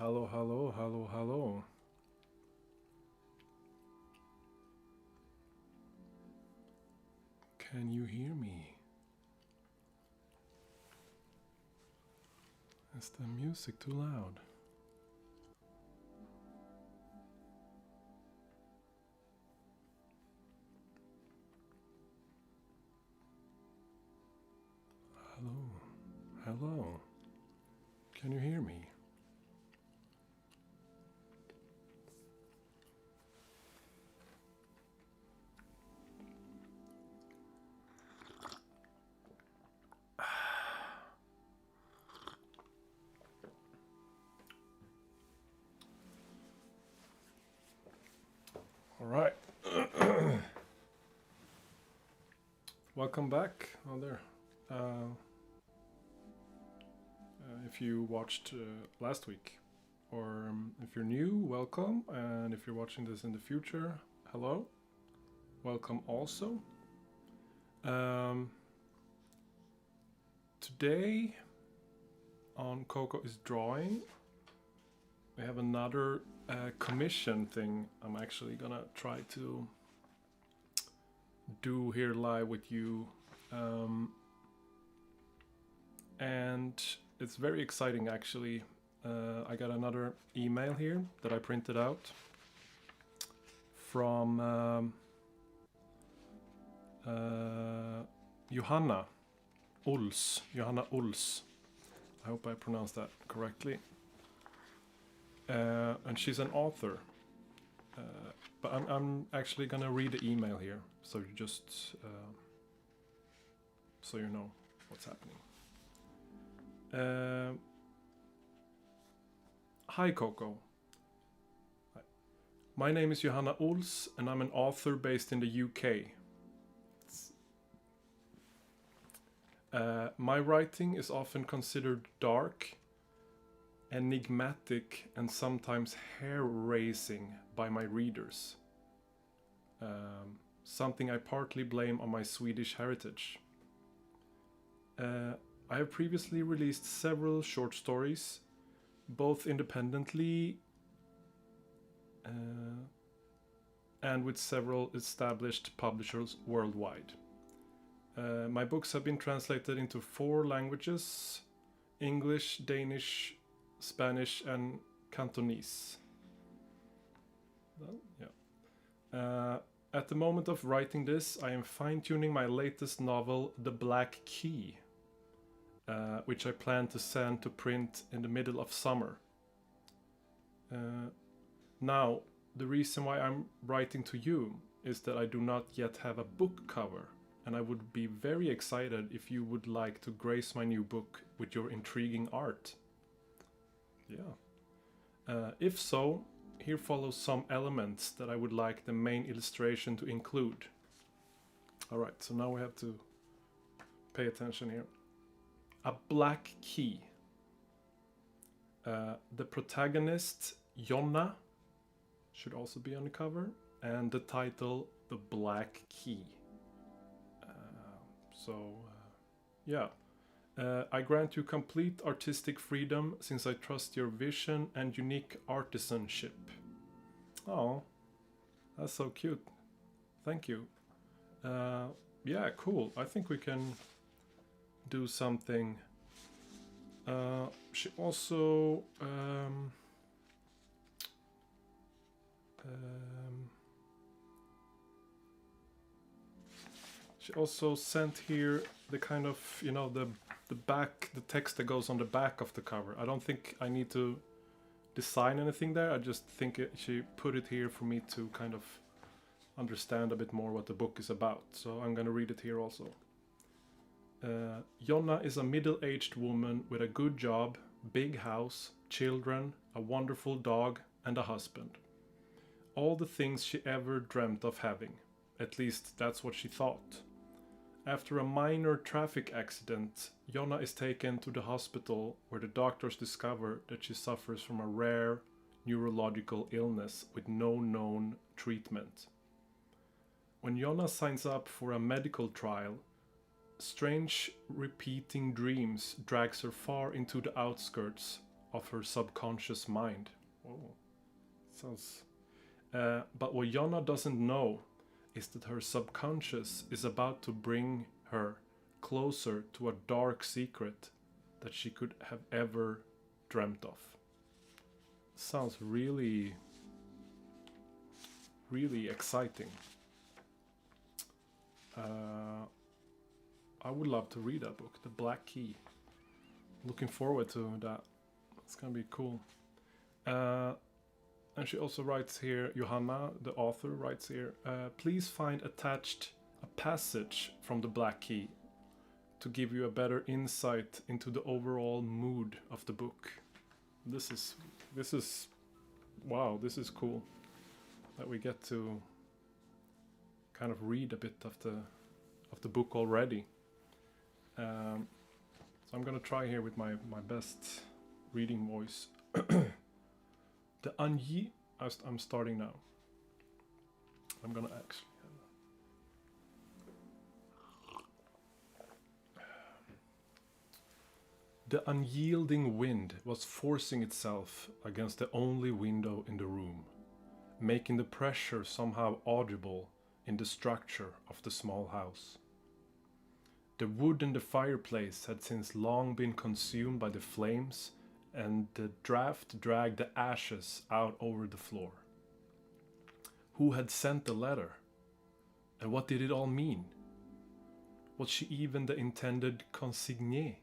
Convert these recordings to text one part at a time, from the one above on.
Hello, hello, hello, hello. Can you hear me? Is the music too loud? Hello, hello. Can you hear me? All right. Welcome back. Oh, there. If you watched last week, or if you're new, welcome. And if you're watching this in the future, hello. Welcome also. Today on COCO is Drawing, we have another commission thing I'm actually gonna try to do here live with you. And it's very exciting actually. I got another email here that I printed out from Johanna Ols. Johanna Ols. I hope I pronounced that correctly. And she's an author. But I'm actually gonna read the email here, so you just so you know what's happening. Hi Coco. Hi. My name is Johanna Ols and I'm an author based in the UK. My writing is often considered dark, enigmatic and sometimes hair-raising by my readers. Something I partly blame on my Swedish heritage. I have previously released several short stories, both independently and with several established publishers worldwide. My books have been translated into 4 languages: English, Danish, Spanish and Cantonese. Well, yeah. At the moment of writing this, I am fine-tuning my latest novel, The Black Key, which I plan to send to print in the middle of summer. Now, the reason why I'm writing to you is that I do not yet have a book cover, and I would be very excited if you would like to grace my new book with your intriguing art. Yeah. If so, here follows some elements that I would like the main illustration to include. Alright, so now we have to pay attention here. A black key. The protagonist, Jonna, should also be on the cover, and the title, The Black Key. Yeah. I grant you complete artistic freedom since I trust your vision and unique artisanship. Oh, that's so cute. Thank you. Yeah, cool. I think we can do something. She also she also sent here the kind of, you know, the back, the text that goes on the back of the cover. I don't think I need to design anything there. I just think she put it here for me to kind of understand a bit more what the book is about. So I'm gonna read it here also. Jonna is a middle-aged woman with a good job, big house, children, a wonderful dog, and a husband. All the things she ever dreamt of having. At least that's what she thought. After a minor traffic accident, Jonna is taken to the hospital where the doctors discover that she suffers from a rare neurological illness with no known treatment. When Jonna signs up for a medical trial, strange repeating dreams drags her far into the outskirts of her subconscious mind. Oh, sounds. But what Jonna doesn't know is that her subconscious is about to bring her closer to a dark secret that she could have ever dreamt of. Sounds really, really exciting. I would love to read that book, The Black Key. Looking forward to that. It's gonna be cool. And she also writes here, Johanna, the author, writes here, please find attached a passage from The Black Key to give you a better insight into the overall mood of the book. This is wow, this is cool that we get to kind of read a bit of the book already. So I'm gonna try here with my best reading voice. The Anji, I'm starting now. I'm gonna actually. The unyielding wind was forcing itself against the only window in the room, making the pressure somehow audible in the structure of the small house. The wood in the fireplace had since long been consumed by the flames, and the draft dragged the ashes out over the floor. Who had sent the letter? And what did it all mean? Was she even the intended consignee?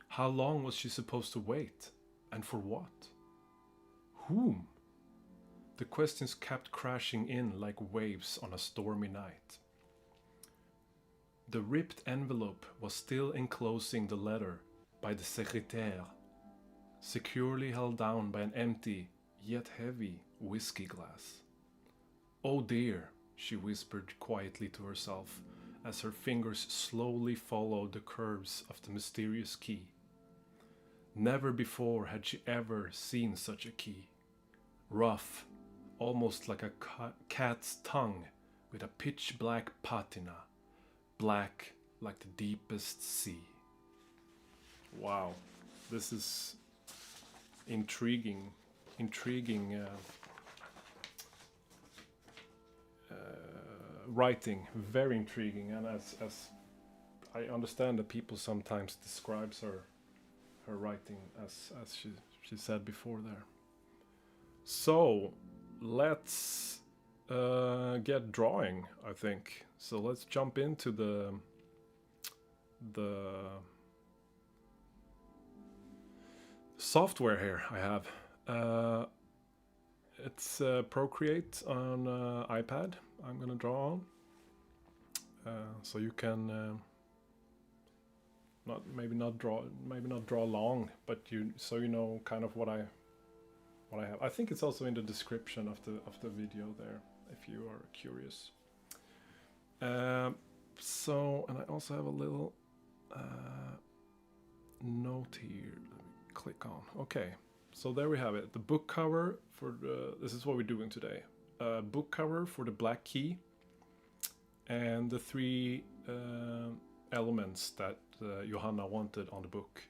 How long was she supposed to wait? And for what? Whom? The questions kept crashing in like waves on a stormy night. The ripped envelope was still enclosing the letter by the secrétaire, securely held down by an empty, yet heavy, whiskey glass. Oh dear, she whispered quietly to herself as her fingers slowly followed the curves of the mysterious key. Never before had she ever seen such a key. Rough, almost like a cat's tongue, with a pitch-black patina, black like the deepest sea. Wow, this is intriguing writing, very intriguing, and as I understand that people sometimes describes her writing as she said before there. So let's get drawing, I think. So let's jump into the software here I have. It's Procreate on iPad. I'm gonna draw on, so you can not draw long, but so you know kind of what I have. I think it's also in the description of the video there if you are curious. So, and I also have a little note here. Let me click on. Okay, so there we have it. The book cover for this is what we're doing today. Book cover for The Black Key, and the three elements that Johanna wanted on the book,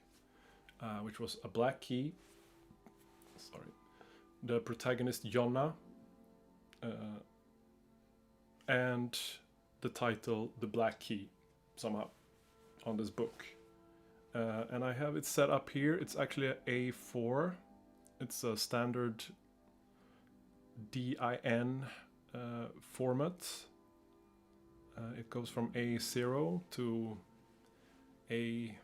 which was a black key. Sorry, the protagonist Jonna, and the title The Black Key somehow on this book. And I have it set up here. It's actually a A4. It's a standard DIN format. It goes from A0 to A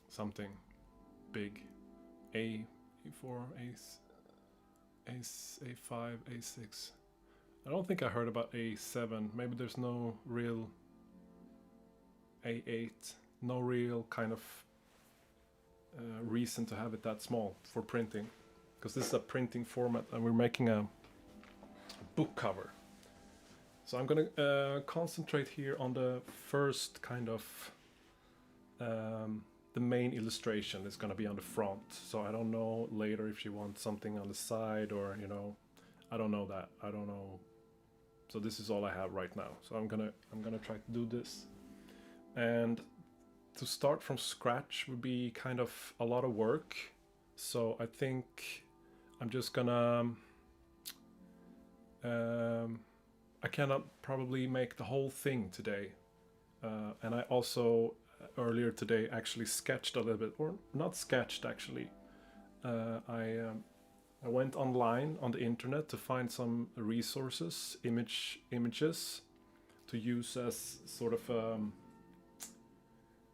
something big. A4, A5, A6. I don't think I heard about A7. Maybe there's no real A8. No real kind of reason to have it that small for printing, because this is a printing format and we're making a book cover. So I'm gonna concentrate here on the first kind of the main illustration is gonna be on the front. So I don't know later if she wants something on the side, or I don't know that. I don't know. So this is all I have right now. So I'm gonna try to do this. And to start from scratch would be kind of a lot of work. So I think I'm just gonna I cannot probably make the whole thing today. And I also earlier today actually sketched a little bit, or not sketched actually. I went online on the internet to find some resources, images to use as sort of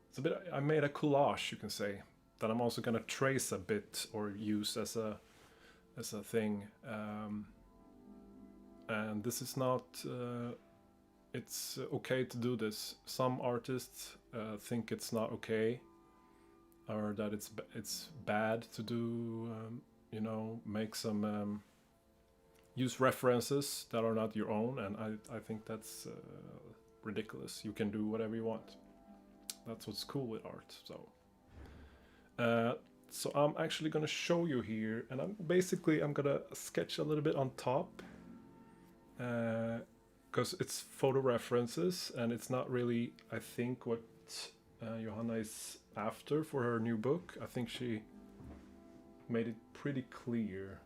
it's a bit. I made a collage, you can say, that I'm also gonna trace a bit or use as a thing. And this is not. It's okay to do this. Some artists think it's not okay, or that it's bad to do. Make some use references that are not your own, and I think that's ridiculous. You can do whatever you want. That's what's cool with art. So I'm actually gonna show you here, and I'm gonna sketch a little bit on top, because it's photo references, and it's not really, I think, what Johanna is after for her new book. I think she made it pretty clear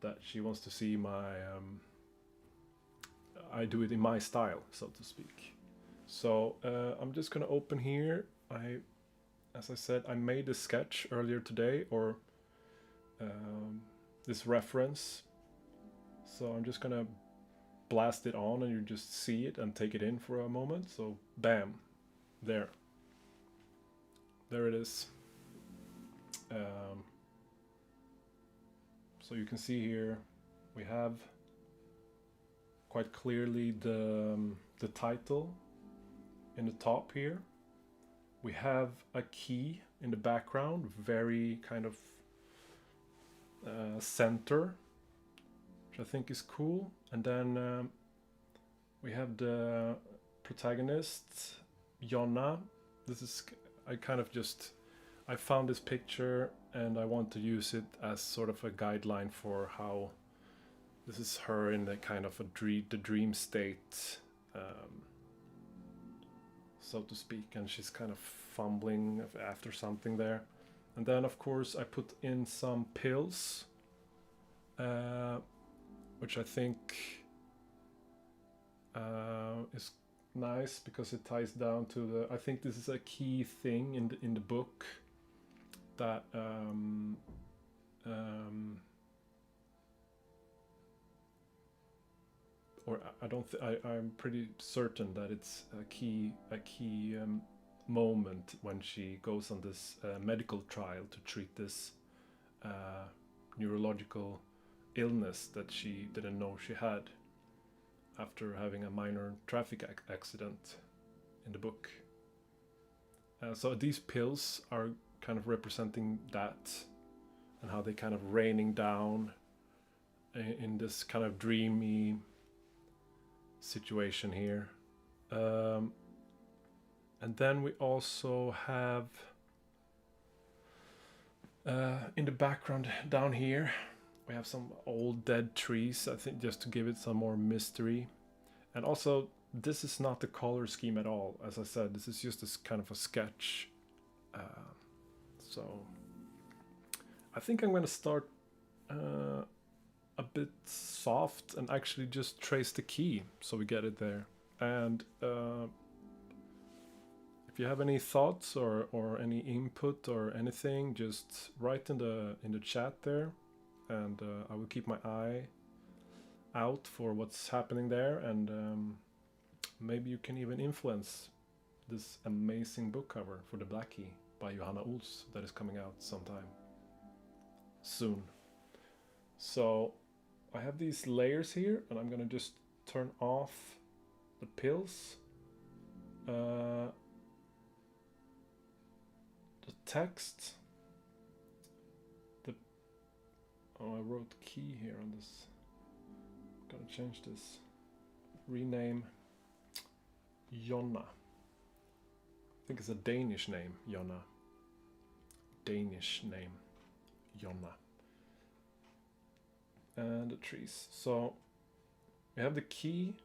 that she wants to see I do it in my style, so to speak. So I'm just gonna open here. As I said, I made a sketch earlier today, or this reference. So I'm just gonna blast it on, and you just see it and take it in for a moment. So bam, there it is. So you can see here we have quite clearly the title in the top here. We have a key in the background, very kind of center, which I think is cool. And then we have the protagonist, Johanna. I found this picture and I want to use it as sort of a guideline for how this is her in the kind of the dream state, so to speak, and she's kind of fumbling after something there. And then of course I put in some pills, which I think is nice because it ties down to I think this is a key thing in the book that or I don't. I'm pretty certain that it's a key moment when she goes on this medical trial to treat this neurological illness that she didn't know she had after having a minor traffic accident in the book. So these pills are kind of representing that, and how they kind of raining down in this kind of dreamy situation here. And then we also have in the background down here we have some old dead trees, I think, just to give it some more mystery. And also, this is not the color scheme at all. As I said, this is just this kind of a sketch. So I think I'm going to start a bit soft and actually just trace the key so we get it there. And if you have any thoughts or any input or anything, just write in the chat there, and I will keep my eye out for what's happening there, and maybe you can even influence this amazing book cover for The Black Key by Johanna Ols that is coming out sometime soon. So I have these layers here, and I'm gonna just turn off the pills. The text. I wrote key here on this. Gotta change this. Rename Jonna. I think it's a Danish name, Jonna. Danish name, Jonna. And the trees. So we have the key.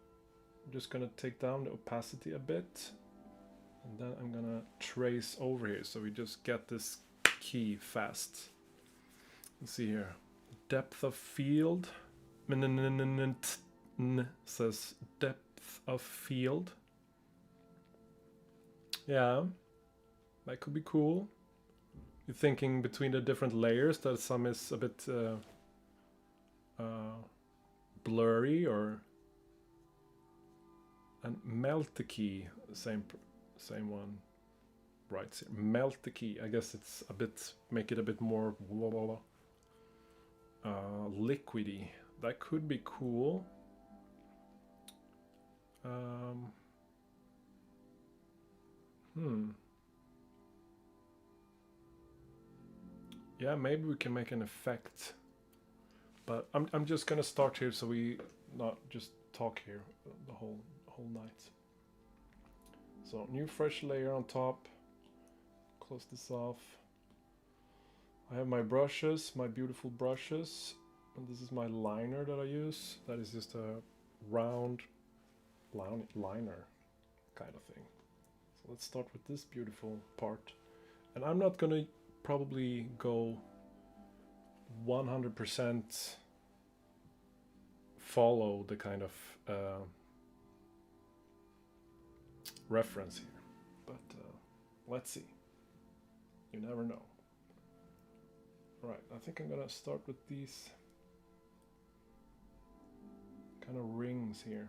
I'm just gonna take down the opacity a bit. And then I'm gonna trace over here so we just get this key fast. Let's see here. Depth of field. Says depth of field. Yeah, that could be cool. You're thinking between the different layers that some is a bit blurry, or and melt the key, same one writes here. Melt the key. I guess it's a bit, make it a bit more liquidy. That could be cool. Yeah, maybe we can make an effect. But I'm just gonna start here so we not just talk here the whole night. So new fresh layer on top. Close this off. I have my brushes, my beautiful brushes, and this is my liner that I use. That is just a round liner kind of thing. So let's start with this beautiful part. And I'm not gonna probably go 100% follow the kind of reference here, but let's see. You never know. All right, I think I'm gonna start with these kind of rings here.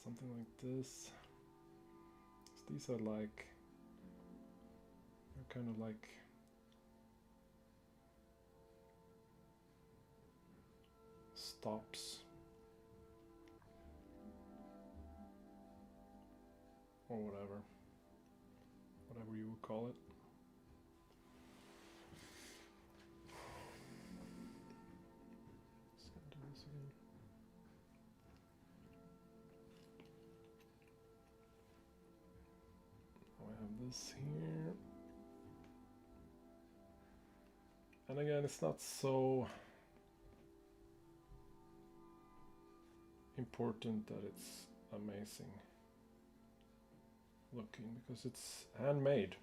Something like this. These are like, they're kind of like stops or whatever you would call it. Just gonna do this again. I have this here, and again, it's not so important that it's amazing looking because it's handmade.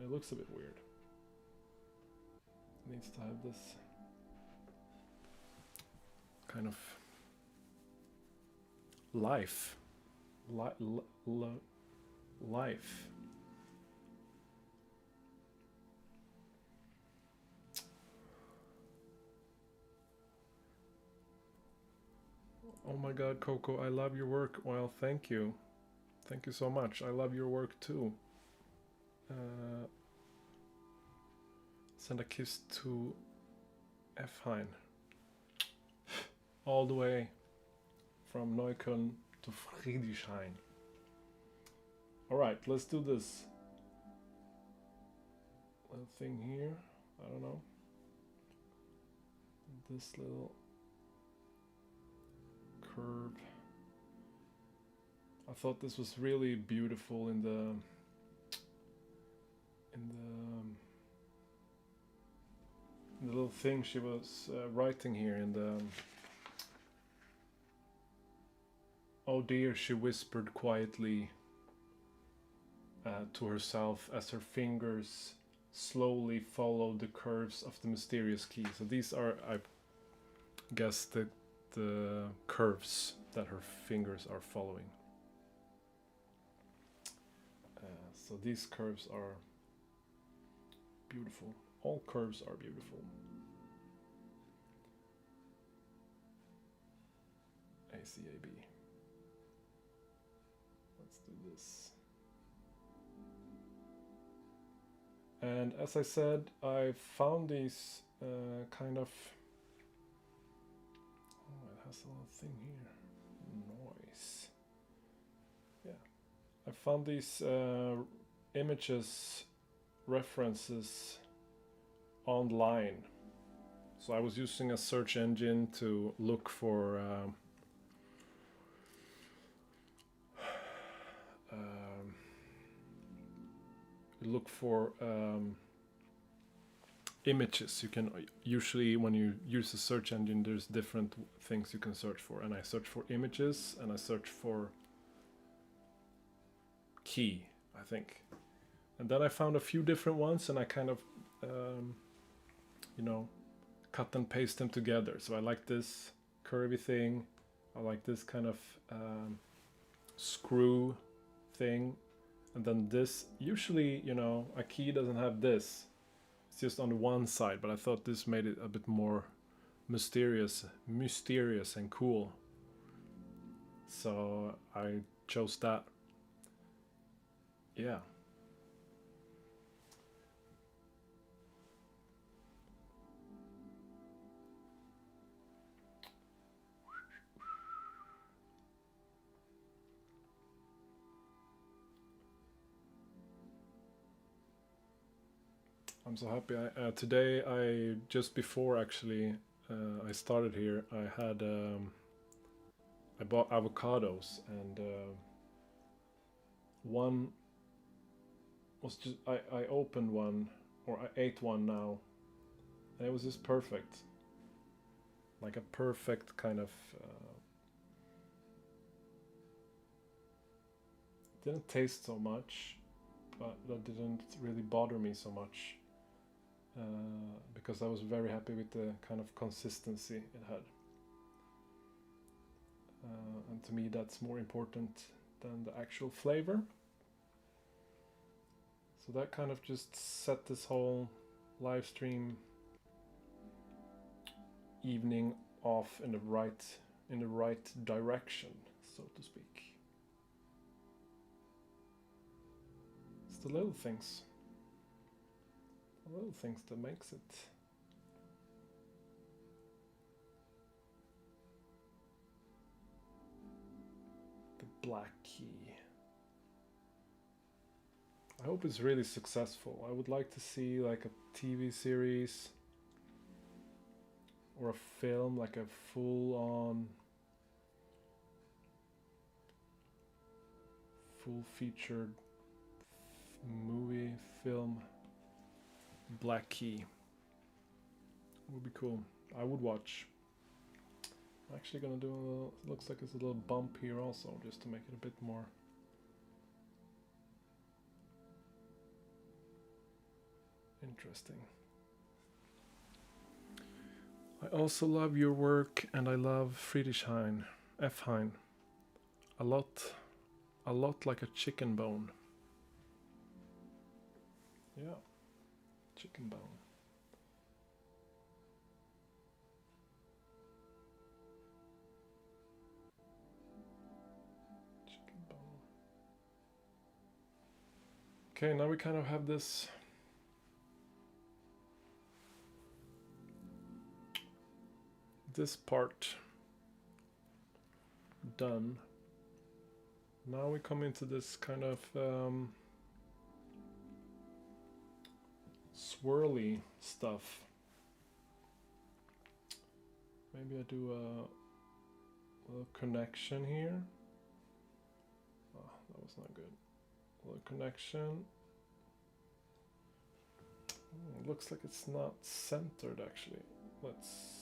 It looks a bit weird. It needs to have this kind of life. Life. Oh my god, Coco, I love your work. Well, thank you. Thank you so much. I love your work too. Send a kiss to Efheim. All the way from Neukölln to Friedrichshain. Alright, let's do this little thing here. I don't know. This little curve. I thought this was really beautiful in the little thing she was writing here in the oh dear, she whispered quietly to herself as her fingers slowly followed the curves of the mysterious key. So these are, I guess, the curves that her fingers are following. So these curves are beautiful. All curves are beautiful. ACAB. Let's do this. And as I said, I found these kind of... Oh, it has a little thing here. Noise. Yeah. I found these images, references online. So I was using a search engine to look for images. You can usually, when you use a search engine, there's different things you can search for, and I search for images and I search for key, I think, and then I found a few different ones, and I kind of you know, cut and paste them together. So I like this curvy thing, I like this kind of screw thing, and then this, usually, you know, a key doesn't have this, it's just on one side, but I thought this made it a bit more mysterious and cool, so I chose that. Yeah. I'm so happy. Today, I just before actually I started here, I had I bought avocados, and one was just I opened one, or I ate one now, and it was just perfect, like a perfect kind of. Didn't taste so much, but that didn't really bother me so much. Because I was very happy with the kind of consistency it had. And to me, that's more important than the actual flavor. So that kind of just set this whole live stream evening off in the right direction, so to speak. It's the little things. Little things that makes it. The black key. I hope it's really successful. I would like to see like a TV series or a film, like a full-on, full-featured movie, film. Black key would be cool. I would watch. I'm actually gonna do a little, looks like it's a little bump here also, just to make it a bit more interesting. I also love your work, and I love Friedrichshain, F. Hein, a lot like a chicken bone. Yeah. Chicken bone. Chicken bone. Okay, now we kind of have this part done. Now we come into this kind of swirly stuff. Maybe I do a little connection here. Oh, that was not good. A little connection. It looks like it's not centered actually. Let's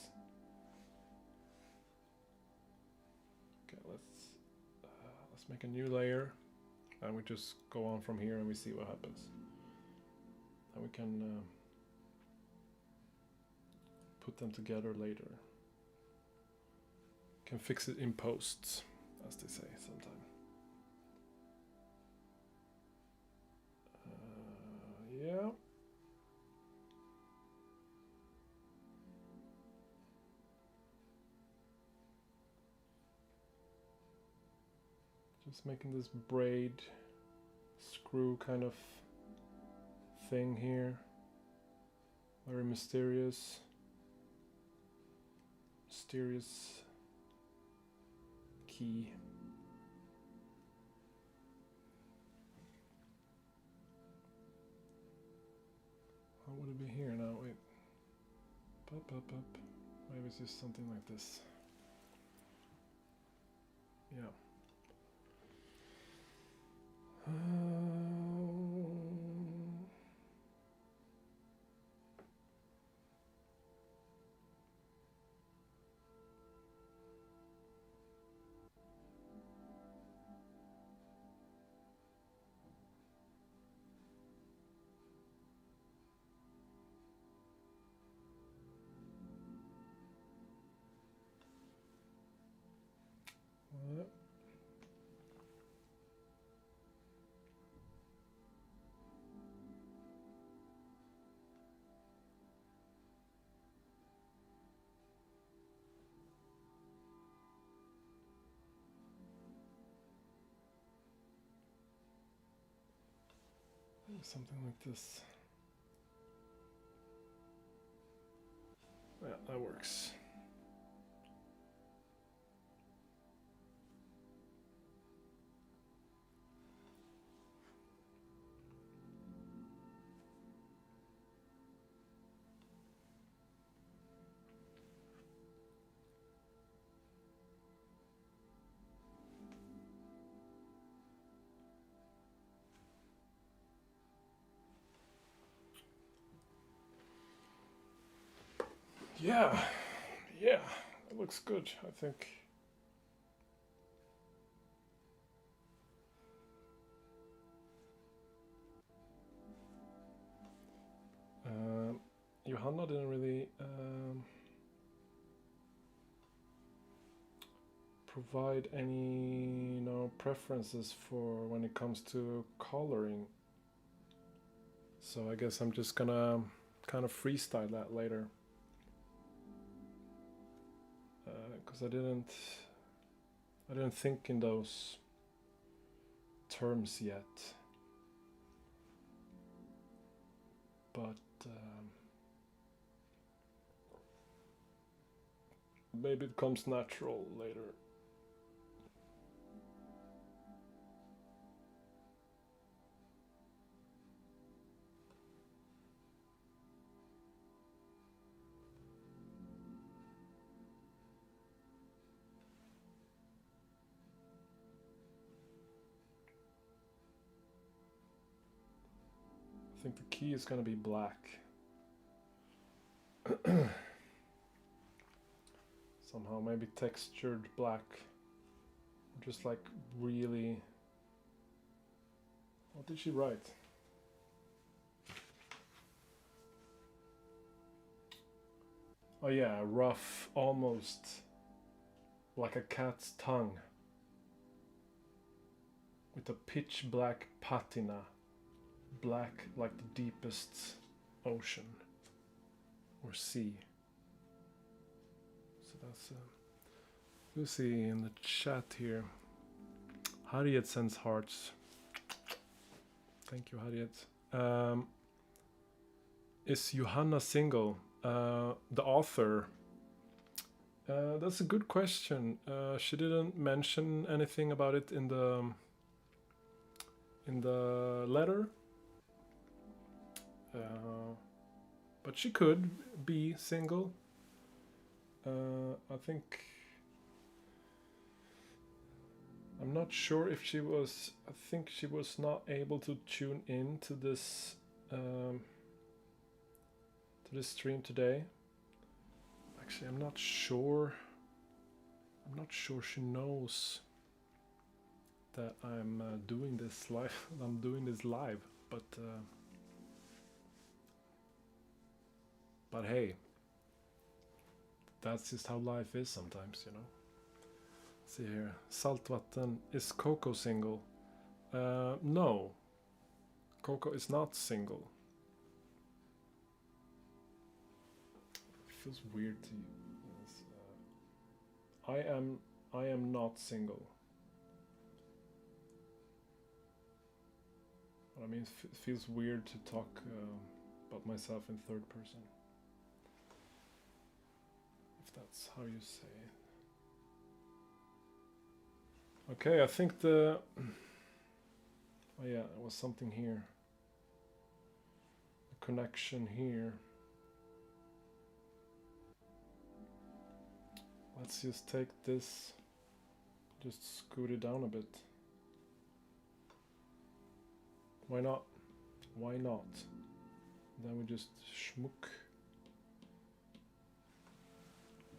make a new layer, and we just go on from here and we see what happens. And we can put them together later. Can fix it in post, as they say sometimes. Yeah. Just making this braid screw kind of thing here. Very mysterious key. How would it be here now? Wait. Up. Maybe it's just something like this. Yeah. something like this. Yeah, that works. Yeah, it looks good, I think. Johanna didn't really provide any preferences for when it comes to coloring. So I guess I'm just gonna kind of freestyle that later. Because I didn't think in those terms yet. But maybe it comes natural later. I think the key is going to be black. Somehow, maybe textured black. Just like really... What did she write? Oh yeah, rough, almost like a cat's tongue. With a pitch black patina. Black like the deepest ocean or sea. So that's Lucy in the chat here. Harriet sends hearts. Thank you, Harriet. Is Johanna single? The author. That's a good question. She didn't mention anything about it in the letter. But she could be single. I think... I'm not sure if she was... I think she was not able to tune in to this stream today. Actually, I'm not sure. I'm not sure she knows that I'm doing this live. I'm doing this live, but hey, that's just how life is sometimes, you know. Let's see here. Saltvatten, is Coco single? No. Coco is not single. It feels weird to use. I am not single. I mean, it feels weird to talk about myself in third person. If that's how you say it. Okay, I think the... Oh yeah, there was something here. A connection here. Let's just take this, just scoot it down a bit. Why not? Why not? Then we just schmuck.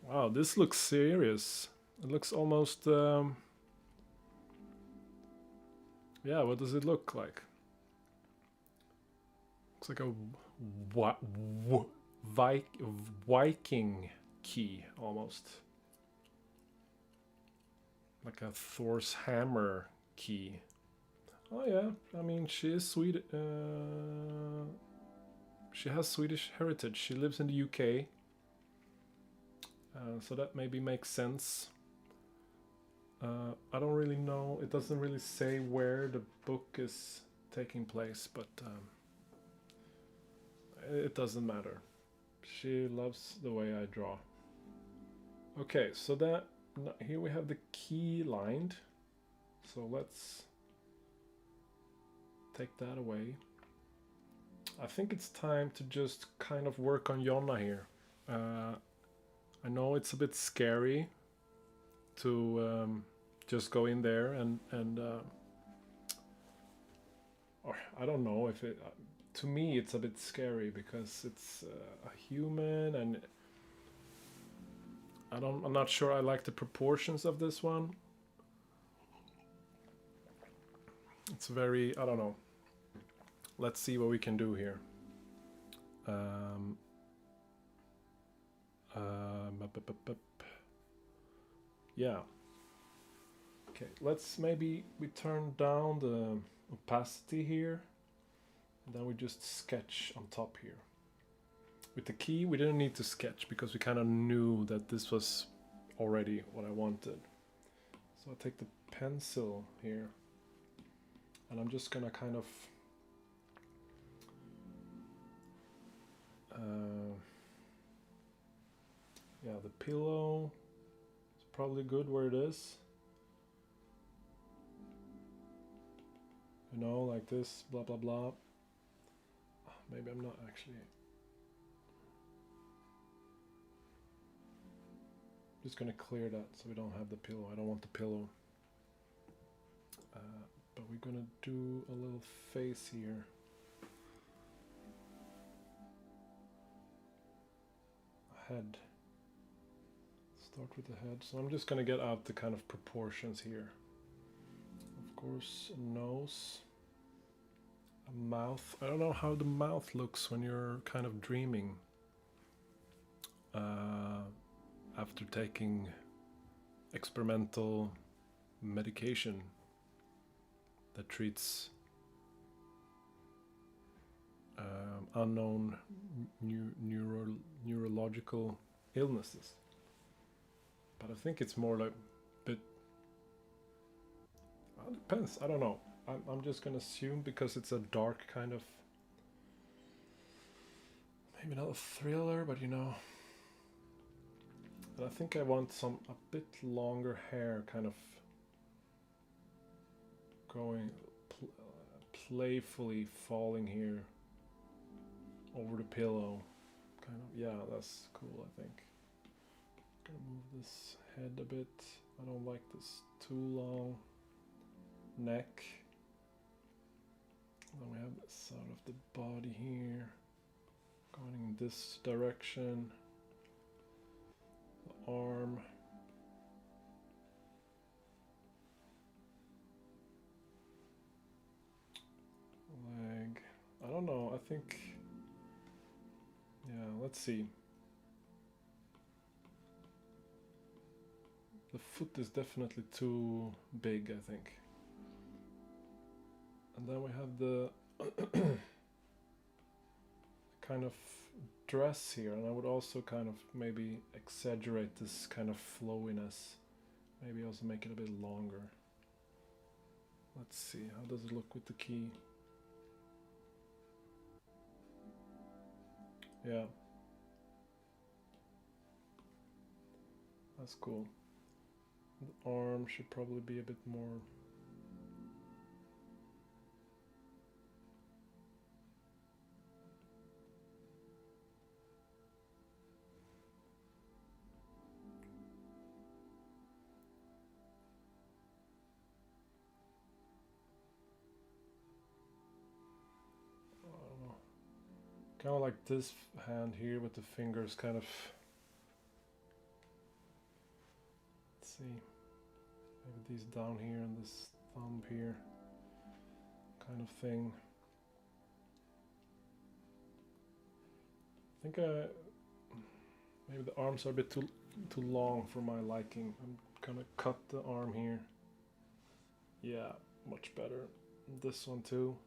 Wow, this looks serious. It looks almost... yeah, what does it look like? Looks like a Viking key, almost. Like a Thor's hammer key. Oh yeah, I mean, she is Swedish. She has Swedish heritage. She lives in the UK. So that maybe makes sense. I don't really know. It doesn't really say where the book is taking place, but it doesn't matter. She loves the way I draw. Okay, so that here we have the key lined. So let's take that away. I think it's time to just kind of work on Jonna here. I know it's a bit scary to just go in there and or I don't know if it. To me, it's a bit scary because it's a human, and I'm not sure I like the proportions of this one. It's very, I don't know. Let's see what we can do here. Yeah. Okay, let's maybe we turn down the opacity here, and then we just sketch on top here. With the key, we didn't need to sketch because we kind of knew that this was already what I wanted. So I take the pencil here, and I'm just gonna kind of yeah, the pillow is probably good where it is. You know, like this, blah blah blah. Maybe I'm not actually. Just gonna clear that so we don't have the pillow. I don't want the pillow. But we're gonna do a little face here. Head. Start with the head. So I'm just gonna get out the kind of proportions here. Of course, a nose. A mouth. I don't know how the mouth looks when you're kind of dreaming. After taking experimental medication that treats unknown neurological illnesses. But I think it's more like a bit. Well, it depends. I don't know. I'm just gonna assume because it's a dark kind of. Maybe not a thriller, but you know. And I think I want a bit longer hair, kind of going playfully falling here over the pillow. Kind of, yeah, that's cool, I think. Gonna move this head a bit. I don't like this too long. Neck. Then we have the side of the body here, going in this direction. The arm. Leg. I don't know, I think. Yeah, let's see. The foot is definitely too big, I think. And then we have the kind of dress here, and I would also kind of maybe exaggerate this kind of flowiness. Maybe also make it a bit longer. Let's see, how does it look with the key? Yeah. That's cool. The arm should probably be a bit more. Kind of like this hand here with the fingers kind of. Let's see. Maybe these down here and this thumb here. Kind of thing. I think maybe the arms are a bit too long for my liking. I'm gonna cut the arm here. Yeah, much better. This one too.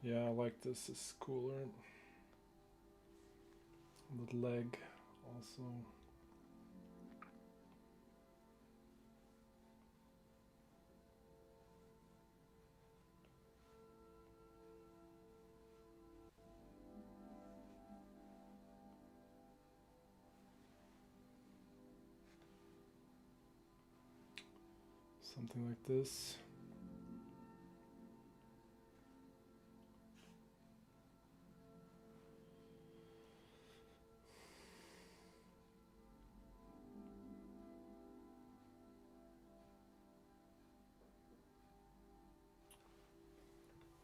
Yeah, I like this. It's cooler. The leg also. Something like this.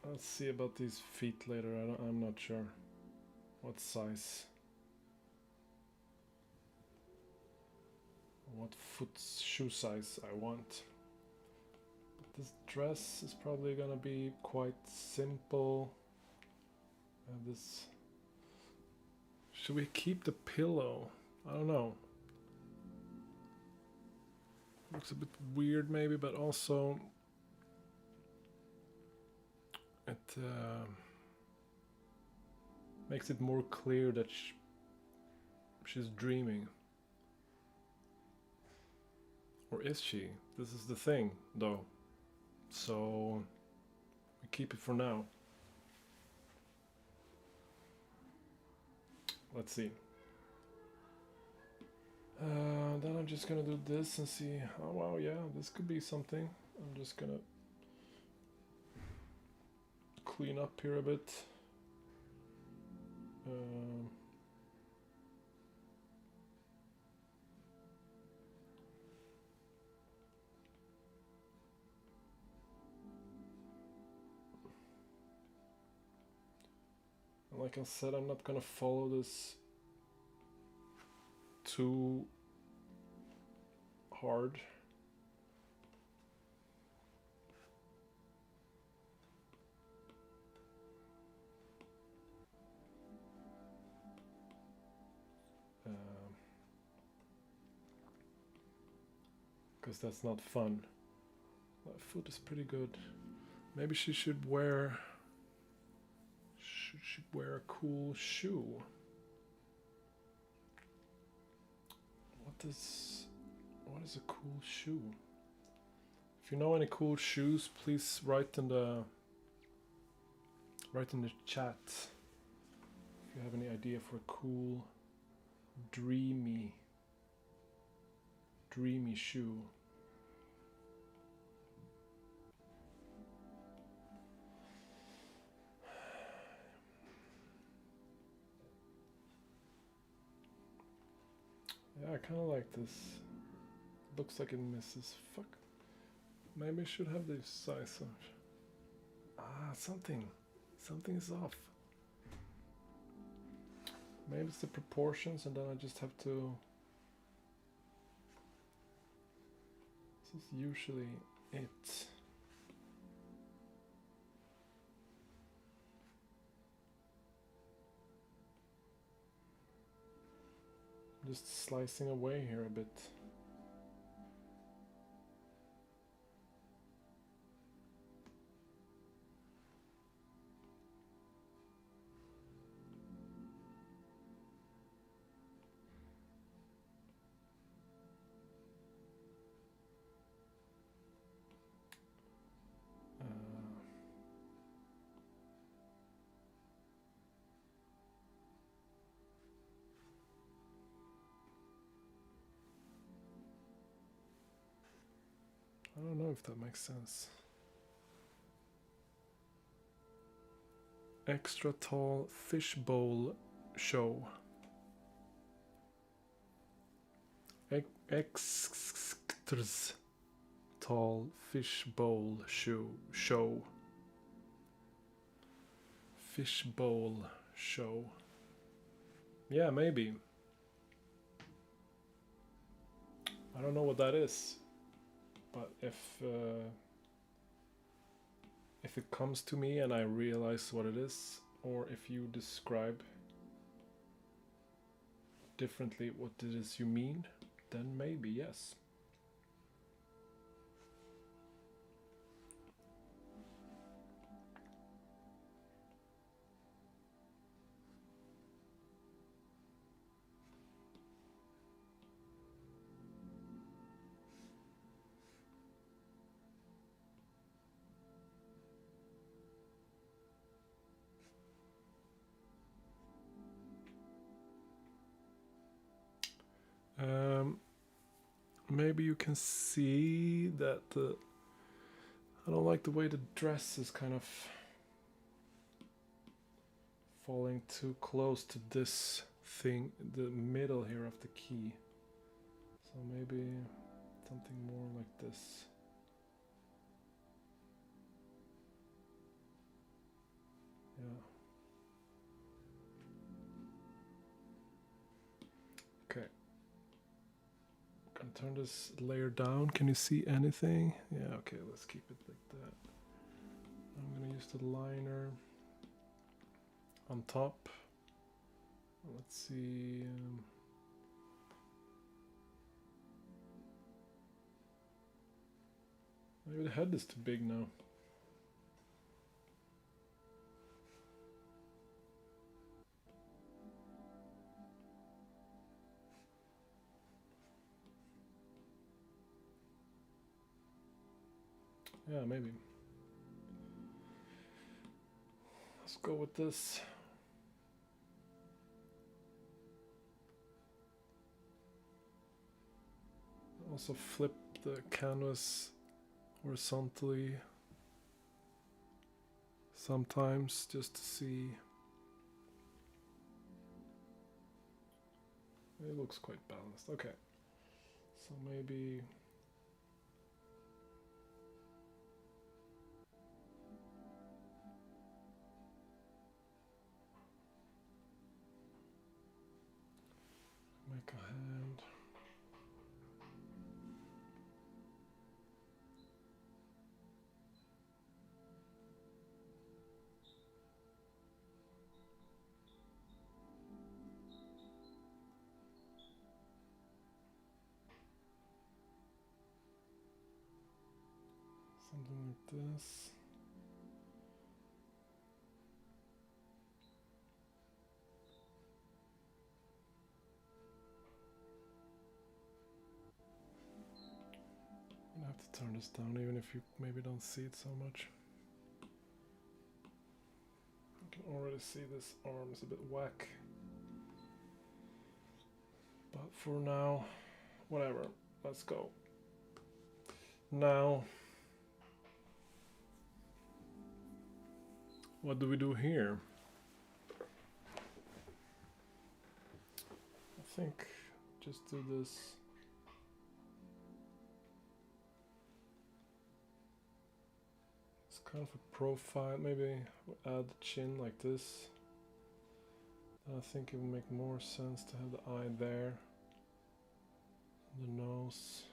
I'll see about these feet later. I'm not sure what size, what shoe size I want. But this dress is probably gonna be quite simple. This. Should we keep the pillow? I don't know. Looks a bit weird maybe, but also it makes it more clear that she's dreaming. Or is she? This is the thing, though. So we keep it for now. Let's see. Then I'm just gonna do this and see. Oh wow, yeah, this could be something. I'm just gonna clean up here a bit. Like I said, I'm not gonna follow this too hard. Because that's not fun. That foot is pretty good. Maybe she should wear a cool shoe. What is a cool shoe? If you know any cool shoes, please write in the chat if you have any idea for a cool, dreamy shoe. Yeah, I kind of like this. Looks like it misses. Fuck. Maybe I should have this size. Something is off. Maybe it's the proportions, and then I just have to. This is usually it. Just slicing away here a bit. I don't know if that makes sense. Extra tall fishbowl show. Extras tall fishbowl show. Fishbowl show. Yeah, maybe. I don't know what that is. But if it comes to me and I realize what it is, or if you describe differently what it is you mean, then maybe yes. maybe you can see that I don't like the way the dress is kind of falling too close to this thing, the middle here of the key. So maybe something more like this. Yeah. Okay. Gonna turn this layer down. Can you see anything? Yeah, okay, let's keep it like that. I'm gonna use the liner on top. Let's see. Maybe the head is too big now. Yeah, maybe. Let's go with this. Also flip the canvas horizontally sometimes just to see. It looks quite balanced. Okay. So maybe make a hand. Something like this. I'm gonna have to turn this down even if you maybe don't see it so much. I can already see this arm is a bit whack. But for now, whatever, let's go. Now, what do we do here? I think just do this. It's kind of a profile, maybe add the chin like this. I think it would make more sense to have the eye there. The nose.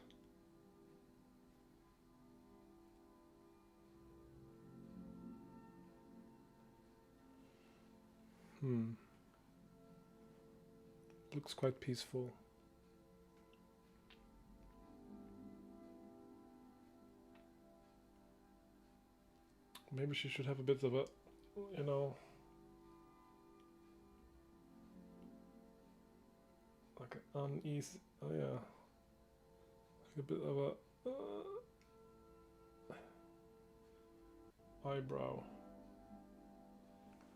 Looks quite peaceful. Maybe she should have a bit of a, you know, like an uneasy, oh yeah, like a bit of a eyebrow.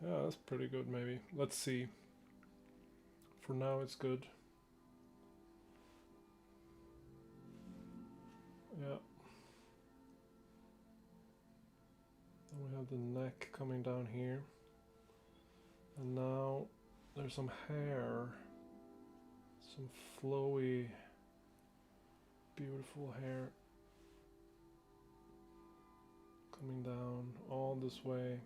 Yeah, that's pretty good maybe. Let's see. For now it's good. Yeah. Then we have the neck coming down here. And now there's some hair. Some flowy, beautiful hair coming down all this way.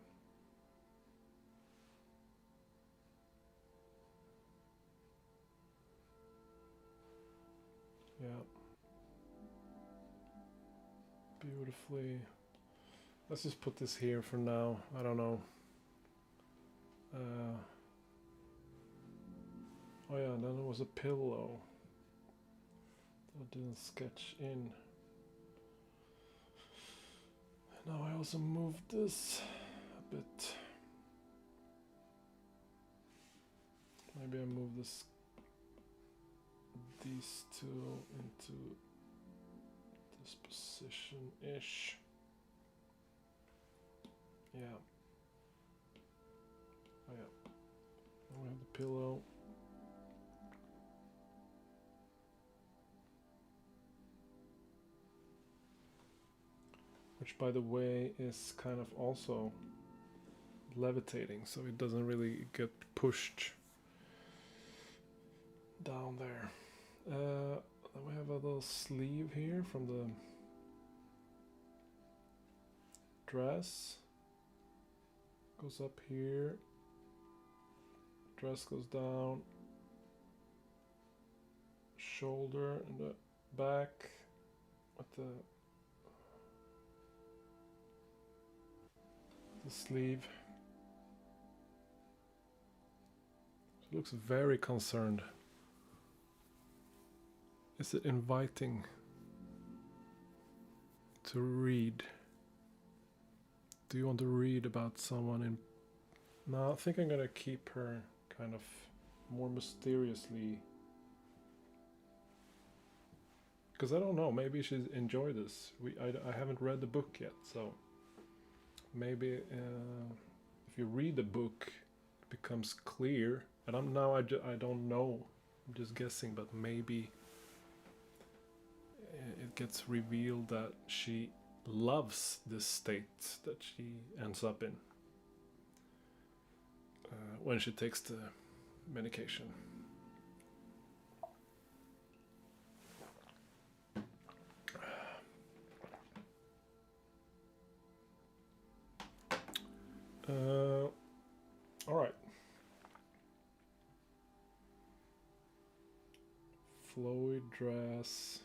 Yeah. Beautifully. Let's just put this here for now. I don't know. Oh yeah, then it was a pillow. That didn't sketch in. Now I also moved this a bit. Maybe I move these two into this position-ish. Yeah. Oh yeah. Now we have the pillow. which by the way is kind of also levitating, so it doesn't really get pushed down there. Then we have a little sleeve here from the dress. Goes up here. Dress goes down. Shoulder and the back with the sleeve. She looks very concerned. Is it inviting to read? Do you want to read about someone in... No, I think I'm gonna keep her kind of more mysteriously. Because I don't know, maybe she'd enjoy this. I haven't read the book yet, so maybe if you read the book, it becomes clear. And I don't know, I'm just guessing, but maybe it gets revealed that she loves this state that she ends up in when she takes the medication. All right. Flowy dress.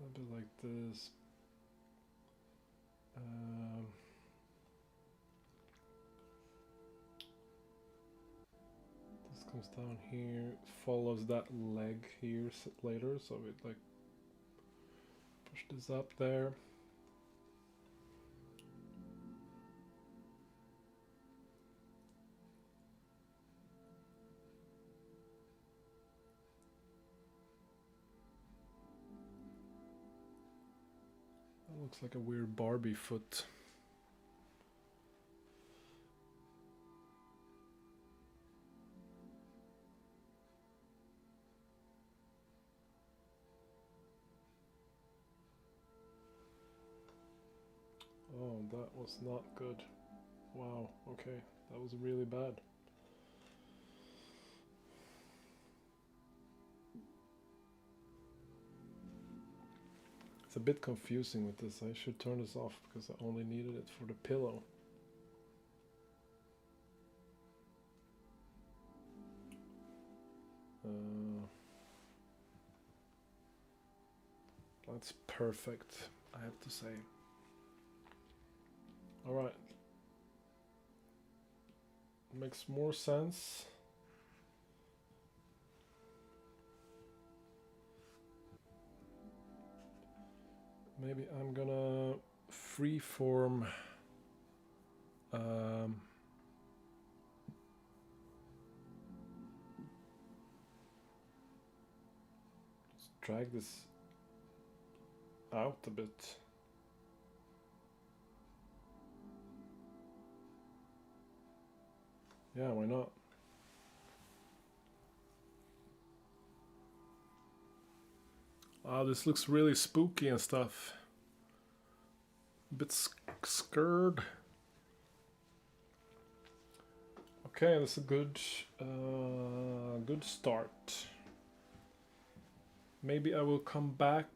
A bit like this. This comes down here, follows that leg here later, so it like push this up there. That looks like a weird Barbie foot. Oh, that was not good. Wow, okay, that was really bad. It's a bit confusing with this. I should turn this off because I only needed it for the pillow. That's perfect, I have to say. Alright. Makes more sense. Maybe I'm gonna freeform let's drag this out a bit. Yeah, why not? Wow, this looks really spooky and stuff. A bit scared. Okay, that's a good start. Maybe I will come back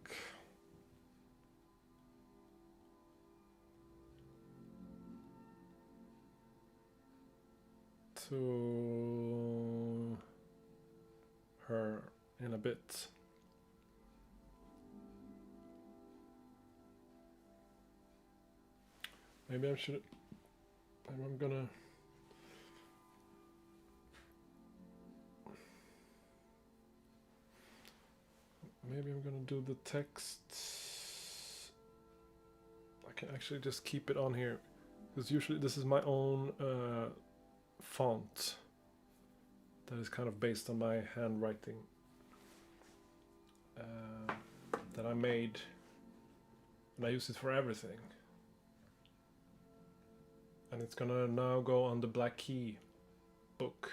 to her in a bit. Maybe I should. I'm gonna. Maybe I'm gonna do the text. I can actually just keep it on here, because usually this is my own font that is kind of based on my handwriting that I made, and I use it for everything. And it's gonna now go on the Black Key book.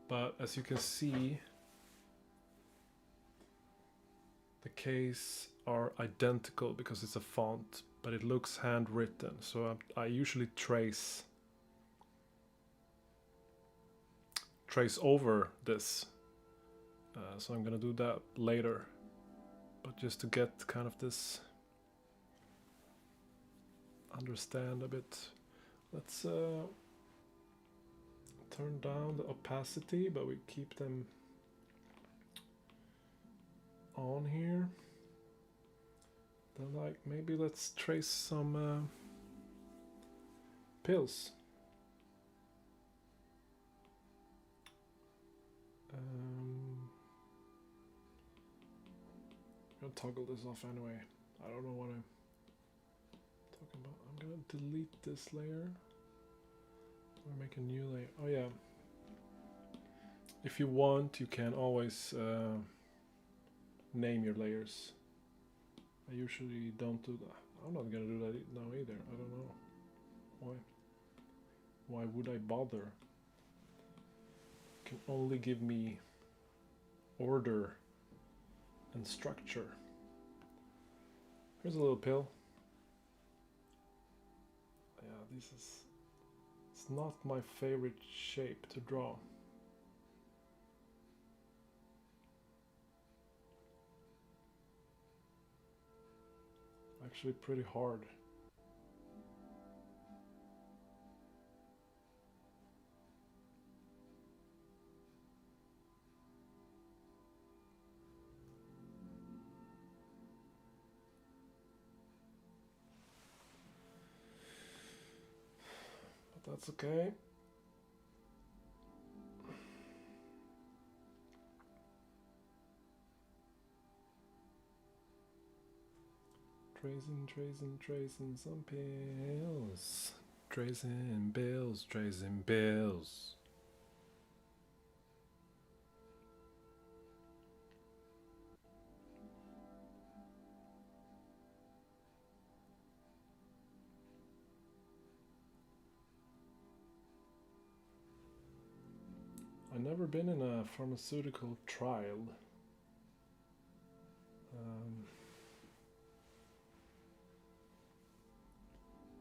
But as you can see, the case are identical because it's a font, but it looks handwritten. So I usually trace over this. So I'm gonna do that later. But just to get kind of this, understand a bit. Let's turn down the opacity, but we keep them on here. Then like maybe let's trace some pills. I'm gonna toggle this off anyway. I don't know what I'm talking about. I'm gonna delete this layer or make a new layer. Oh yeah. If you want, you can always name your layers. I usually don't do that. I'm not gonna do that now either. I don't know why. Why would I bother? It can only give me order and structure. Here's a little pill. Yeah, it's not my favorite shape to draw. Actually pretty hard. But that's okay. Tracing some pills. Tracing bills. I've never been in a pharmaceutical trial.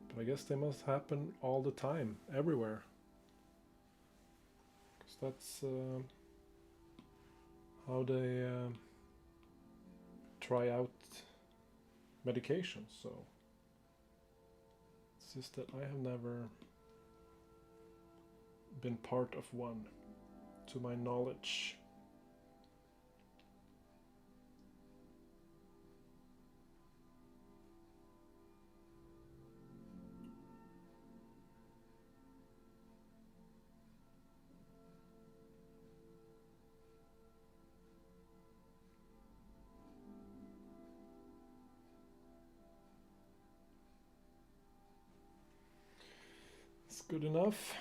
But I guess they must happen all the time, everywhere. Because that's how they try out medications. So it's just that I have never been part of one, to my knowledge. It's good enough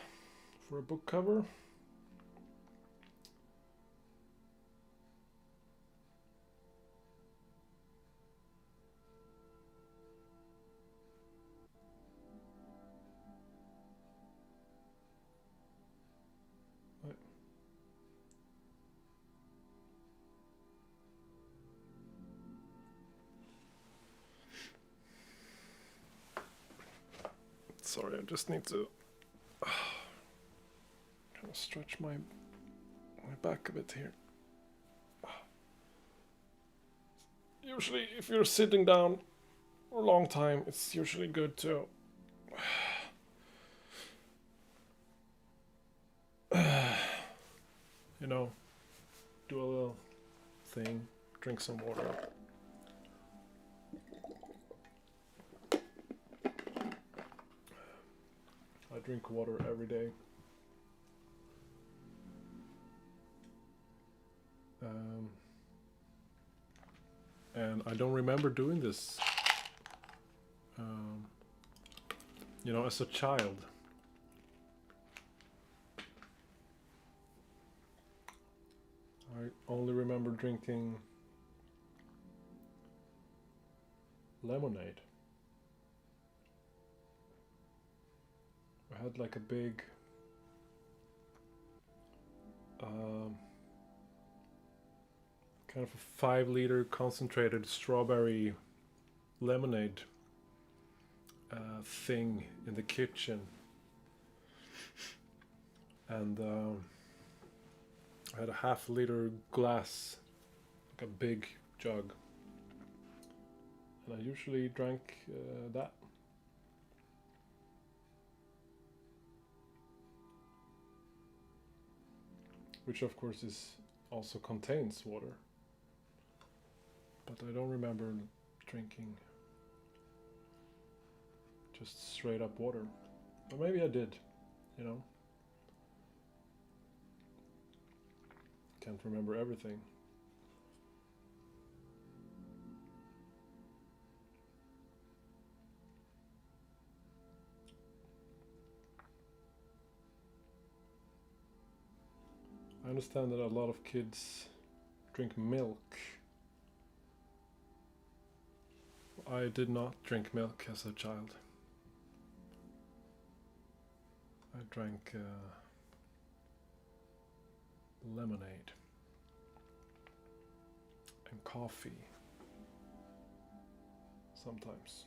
for a book cover. Sorry, I just need to kind of stretch my back a bit here. Usually, if you're sitting down for a long time, it's usually good to you know, do a little thing, drink some water. I drink water every day. And I don't remember doing this, you know, as a child. I only remember drinking lemonade. I had like a big kind of a 5-liter concentrated strawberry lemonade thing in the kitchen, and I had a half-liter glass, like a big jug, and I usually drank that. Which of course also contains water, but I don't remember drinking just straight up water. Or maybe I did, you know. Can't remember everything. I understand that a lot of kids drink milk. I did not drink milk as a child. I drank lemonade and coffee sometimes.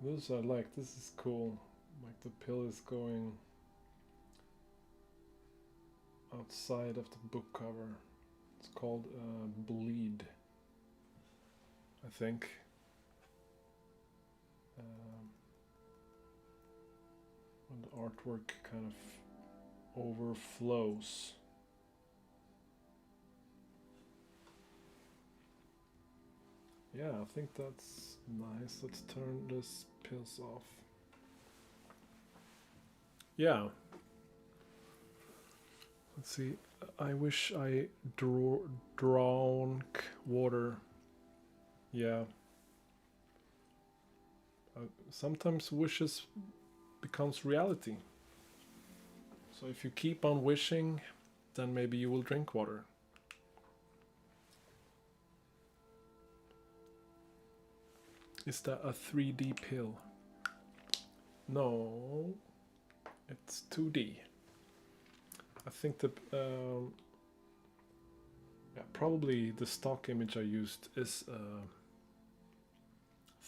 This I like. This is cool. Like the pill is going outside of the book cover. It's called Bleed, I think. And the artwork kind of overflows. Yeah, I think that's nice. Let's turn this pills off. Yeah. Let's see. I wish I drank water. Yeah. Sometimes wishes becomes reality. So if you keep on wishing, then maybe you will drink water. Is that a 3D pill? No, it's 2D. I think the yeah, probably the stock image I used is a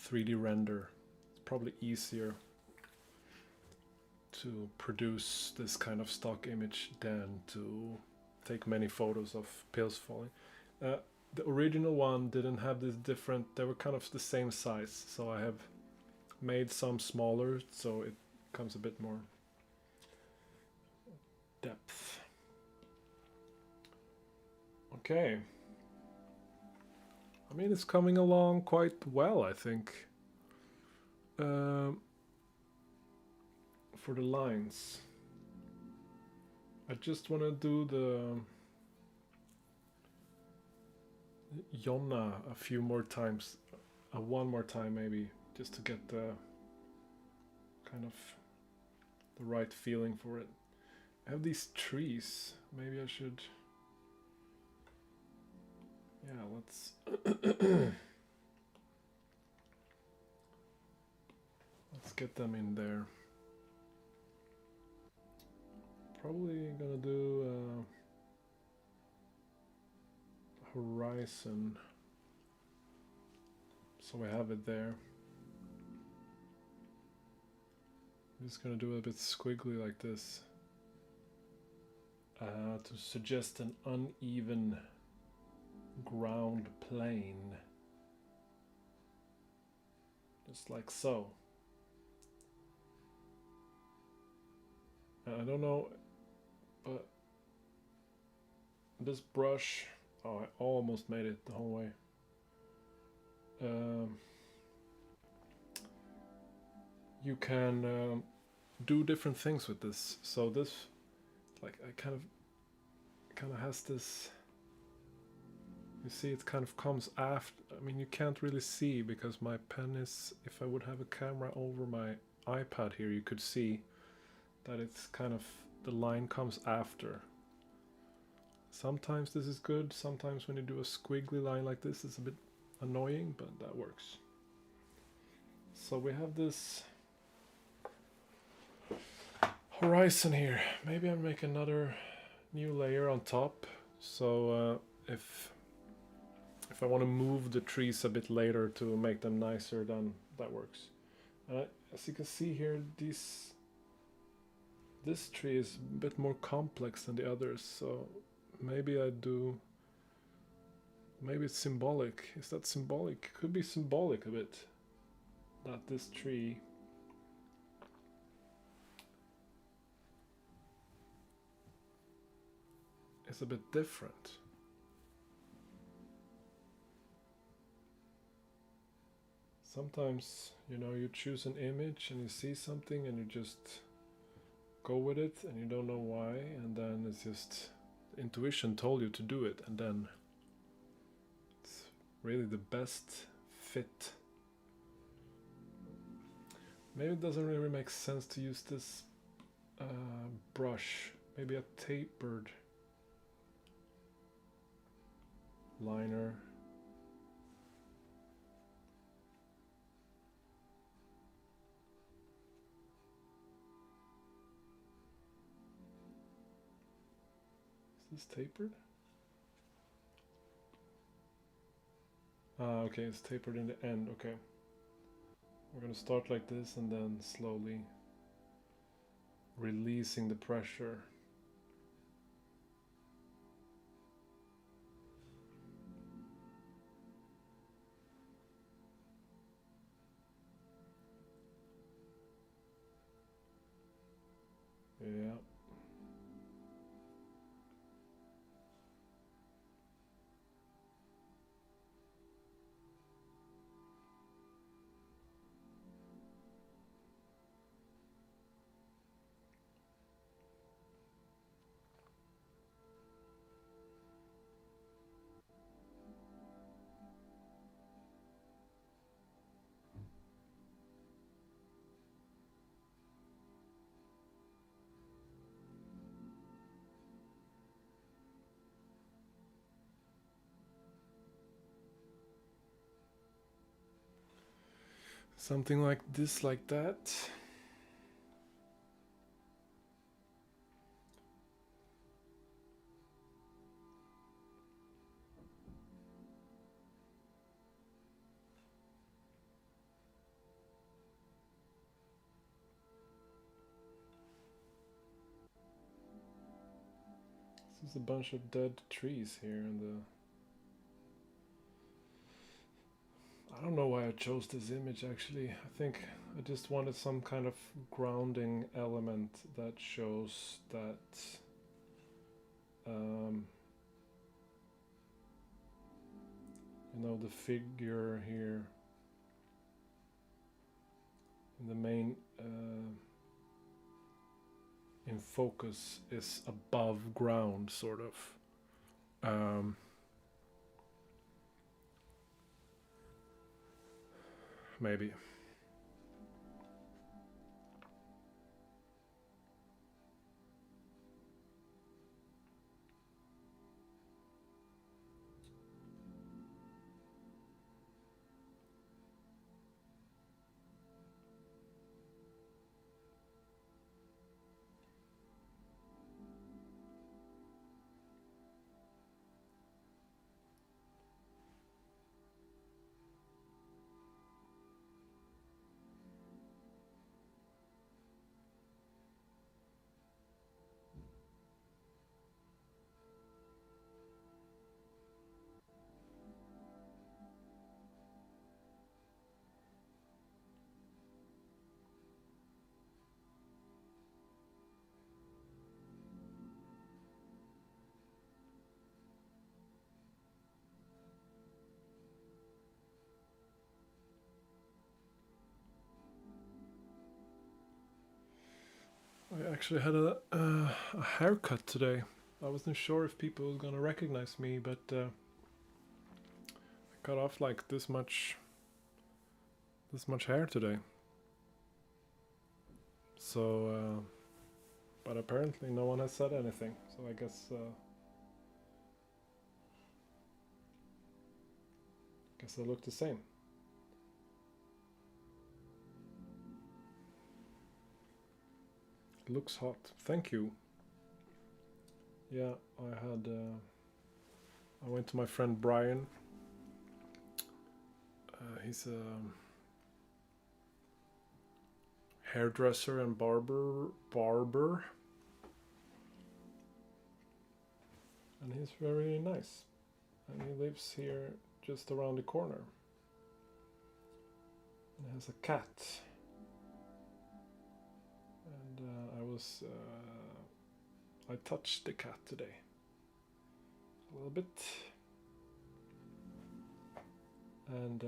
3D render. It's probably easier to produce this kind of stock image than to take many photos of pills falling. The original one didn't have this different, they were kind of the same size, so I have made some smaller so it comes a bit more depth. Okay. I mean, it's coming along quite well, I think. For the lines. I just want to do the Johanna a few more times, one more time maybe, just to get the kind of the right feeling for it. I have these trees, maybe I should, yeah, let's let's get them in there. Probably gonna do horizon, so we have it there. I'm just gonna do a bit squiggly like this to suggest an uneven ground plane, just like so. I don't know, but this brush, oh, I almost made it the whole way. You can do different things with this. So this, like, I kind of has this. You see, it kind of comes after. I mean, you can't really see because my pen is. If I would have a camera over my iPad here, you could see that it's kind of, the line comes after. Sometimes this is good, sometimes when you do a squiggly line like this it's a bit annoying, but that works. So we have this horizon here. Maybe I'll make another new layer on top, so if I want to move the trees a bit later to make them nicer, then that works. As you can see here, this tree is a bit more complex than the others, so maybe maybe it's symbolic. Is that symbolic? Could be symbolic a bit, that this tree is a bit different. Sometimes, you know, you choose an image and you see something and you just go with it and you don't know why, and then it's just intuition told you to do it, and then it's really the best fit. Maybe it doesn't really make sense to use this brush. Maybe a tapered liner. Is this tapered? Ah, okay, it's tapered in the end. Okay. We're gonna start like this and then slowly releasing the pressure. Yeah. Something like this, like that. This is a bunch of dead trees here in the... I don't know why I chose this image actually. I think I just wanted some kind of grounding element that shows that you know, the figure here in the main in focus is above ground, sort of. Maybe. I actually had a haircut today. I wasn't sure if people were gonna recognize me, but I cut off like this much hair today. So, but apparently no one has said anything. So I guess Guess I look the same. Looks hot. Thank you. Yeah, I went to my friend Brian. He's a hairdresser and barber. And he's very nice. And he lives here just around the corner. And he has a cat. And I touched the cat today. A little bit. And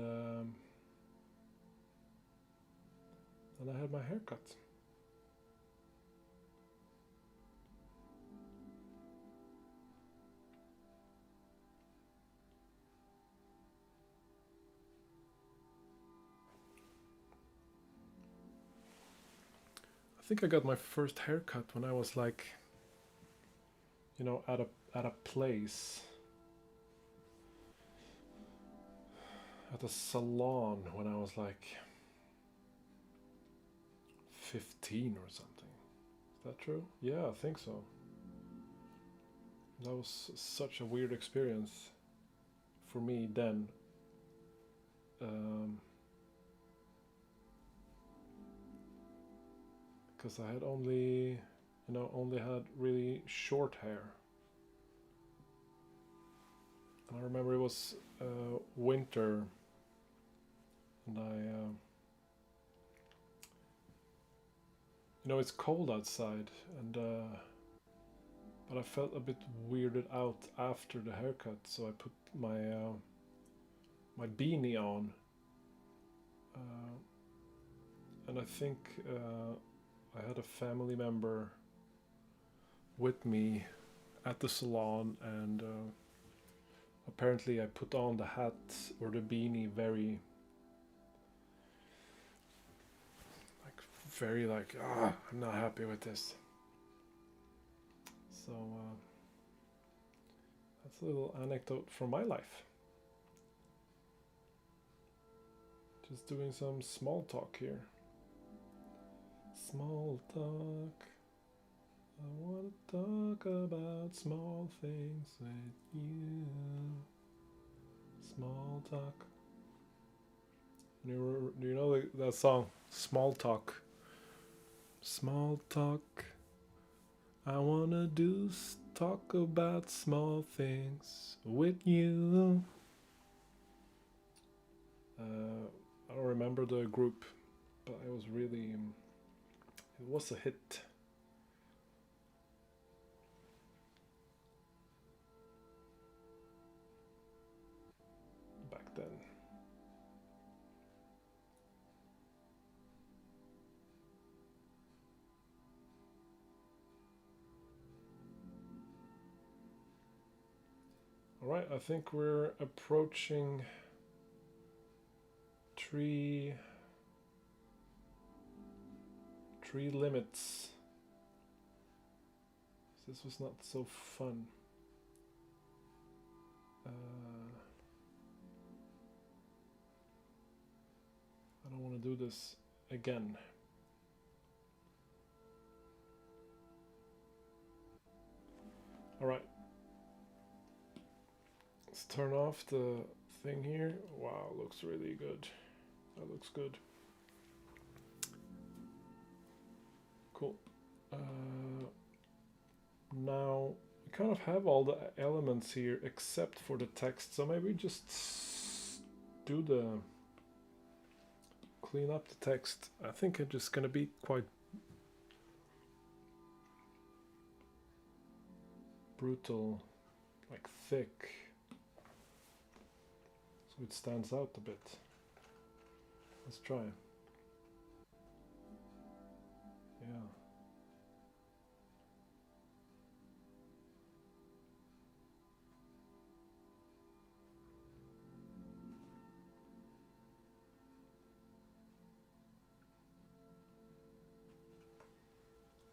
I had my hair cut. I think I got my first haircut when I was like, you know, at a place, at a salon when I was like 15 or something. Is that true? Yeah, I think so. That was such a weird experience for me then. Because I had only had really short hair. And I remember it was winter, and it's cold outside, and but I felt a bit weirded out after the haircut, so I put my beanie on, and I think I had a family member with me at the salon, and apparently I put on the hat or the beanie very I'm not happy with this. So that's a little anecdote from my life. Just doing some small talk here. Small talk. I want to talk about small things with you. Small talk. Do you know that song? Small talk. Small talk. I wanna talk about small things with you. I don't remember the group, but it was really, it was a hit. Back then. Alright, I think we're approaching tree limits. This was not so fun. I don't want to do this again. Alright. Let's turn off the thing here. Wow, looks really good. That looks good. Cool. Now we kind of have all the elements here except for the text, so maybe just clean up the text. I think it's just gonna be quite brutal, like thick, so it stands out a bit. Let's try. Yeah.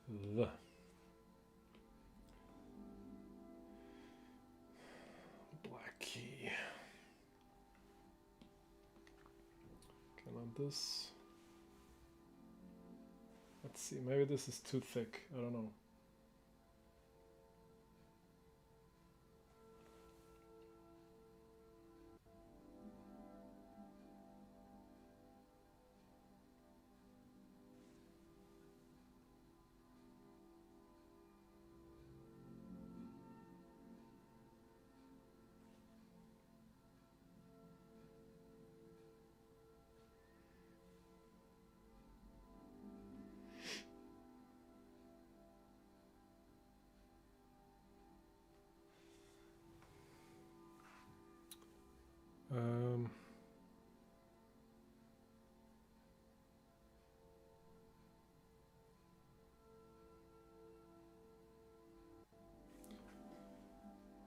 The black key. this. Let's see, maybe this is too thick, I don't know.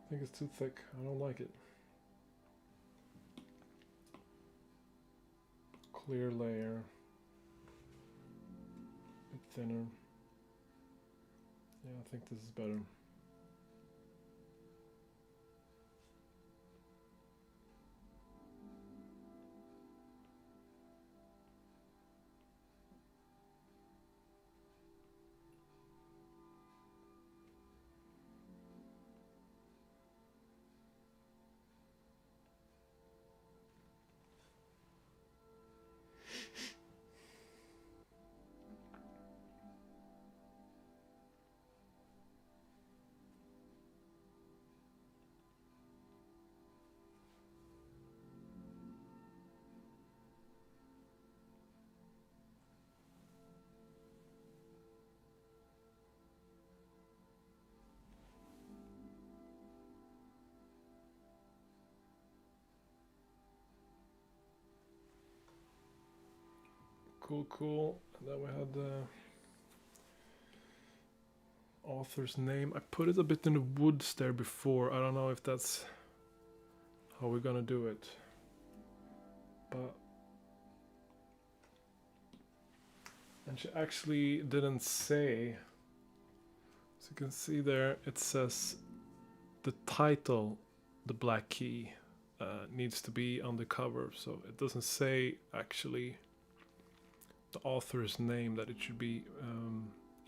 I think it's too thick. I don't like it. Clear layer. A bit thinner. Yeah, I think this is better. Cool. And then we had the author's name. I put it a bit in the woods there before. I don't know if that's how we're gonna do it. But and she actually didn't say. As you can see there, it says the title, The Black Key, needs to be on the cover. So it doesn't say actually the author's name, that it should be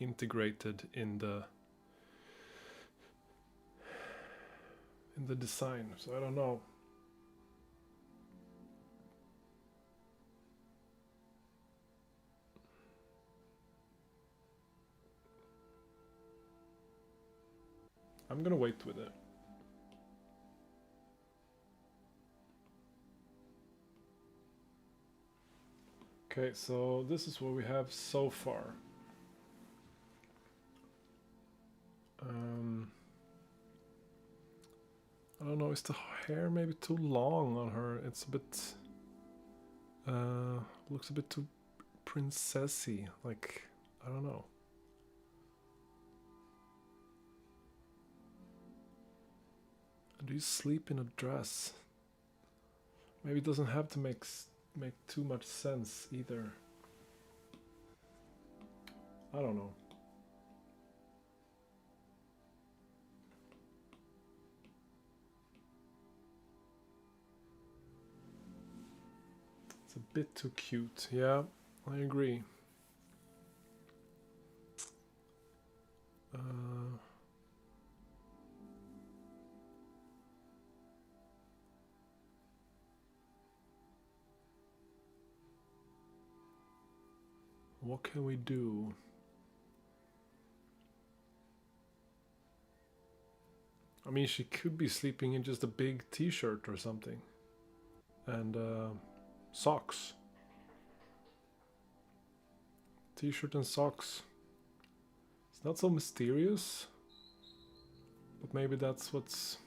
integrated in the design. So I don't know. I'm gonna wait with it. Okay, so this is what we have so far. I don't know, is the hair maybe too long on her? It's a bit, looks a bit too princessy, like, I don't know. Do you sleep in a dress? Maybe it doesn't have to make too much sense either. I don't know. It's a bit too cute. Yeah, I agree. What can we do? I mean, she could be sleeping in just a big t-shirt or something. And socks. T-shirt and socks. It's not so mysterious. But maybe that's what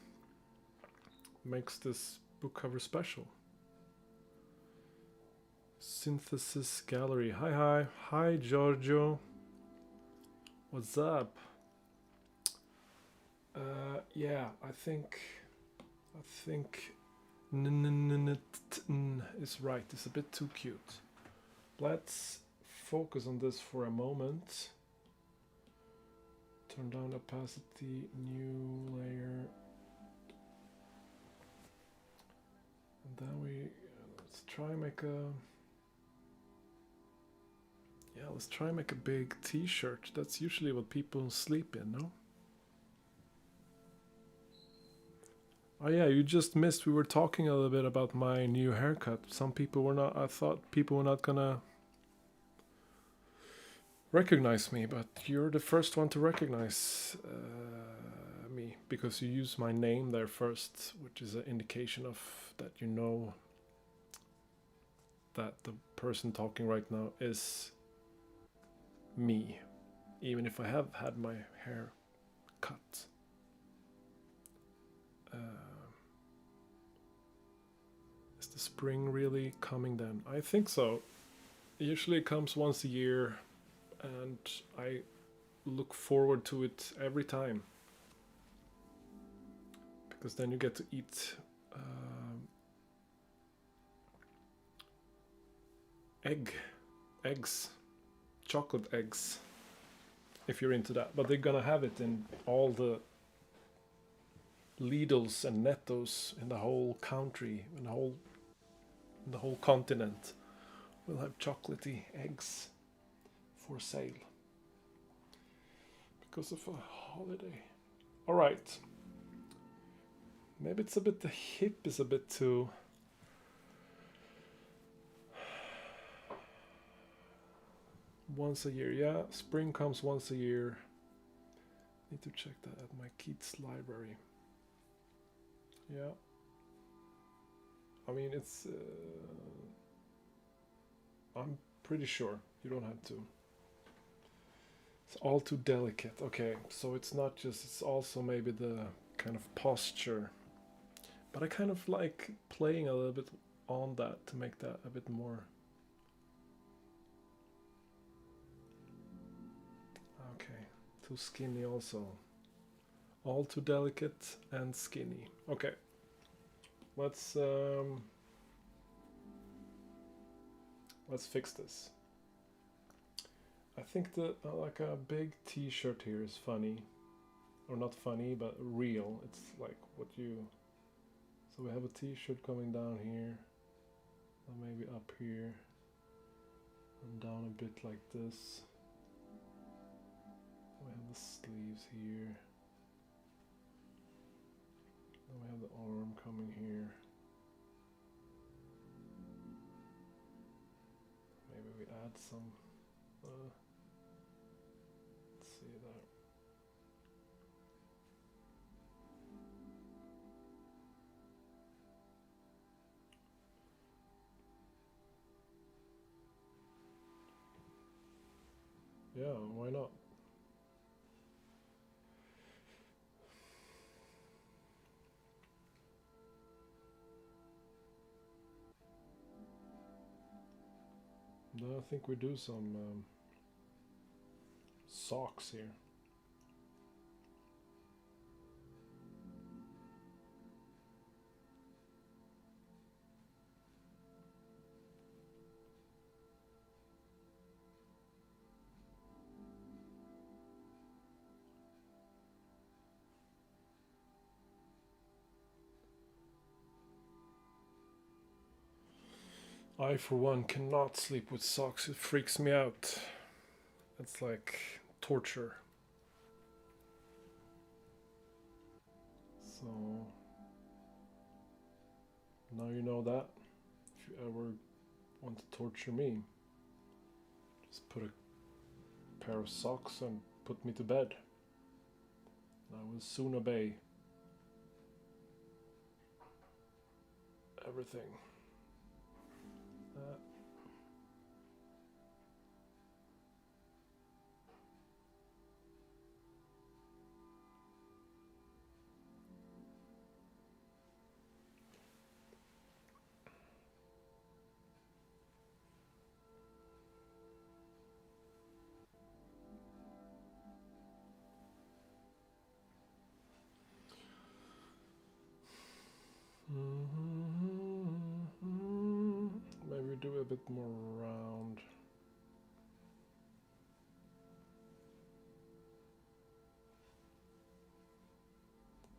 makes this book cover special. Synthesis Gallery. Hi Giorgio. What's up? Yeah, I think is right. It's a bit too cute. Let's focus on this for a moment. Turn down opacity, new layer. And then let's try and make a Yeah, let's try and make a big t-shirt. That's usually what people sleep in, no? Oh yeah, you just missed. We were talking a little bit about my new haircut. Some people were not. I thought people were not gonna recognize me, but you're the first one to recognize me because you use my name there first, which is an indication of that you know that the person talking right now is me, even if I have had my hair cut. Is the spring really coming then? I think so. Usually it comes once a year, and I look forward to it every time. Because then you get to eat eggs, chocolate eggs, if you're into that. But they're gonna have it in all the Lidls and Nettos in the whole country, in the whole continent. We'll have chocolatey eggs for sale because of a holiday. All right. Maybe it's a bit, the hip is a bit too. Once a year, yeah. Spring comes once a year. Need to check that at my Keats library. Yeah. I mean, it's. I'm pretty sure you don't have to. It's all too delicate. Okay, so it's not just. It's also maybe the kind of posture. But I kind of like playing a little bit on that to make that a bit more. Okay, too skinny also. All too delicate and skinny. Okay, let's fix this. I think that like a big T-shirt here is funny, or not funny, but real. It's like what you. So we have a T-shirt coming down here, and maybe up here, and down a bit like this. We have the sleeves here. Then we have the arm coming here. Maybe we add some. Let's see there. Yeah, why not? Then I think we do some socks here. I, for one, cannot sleep with socks. It freaks me out. It's like torture. So now you know that. If you ever want to torture me, just put a pair of socks and put me to bed. I will soon obey everything. Maybe do a bit more round.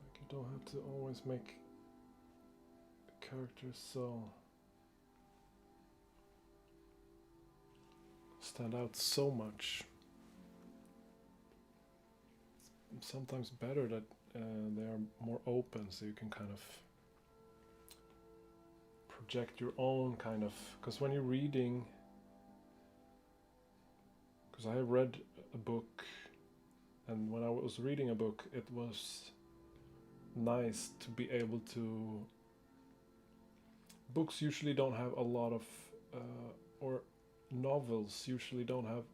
Like you don't have to always make characters so stand out so much. It's sometimes better that they are more open, so you can kind of project your own kind of, because when you're reading, because I have read a book, and when I was reading a book, it was nice to be able to. Books usually don't have a lot of, or novels usually don't have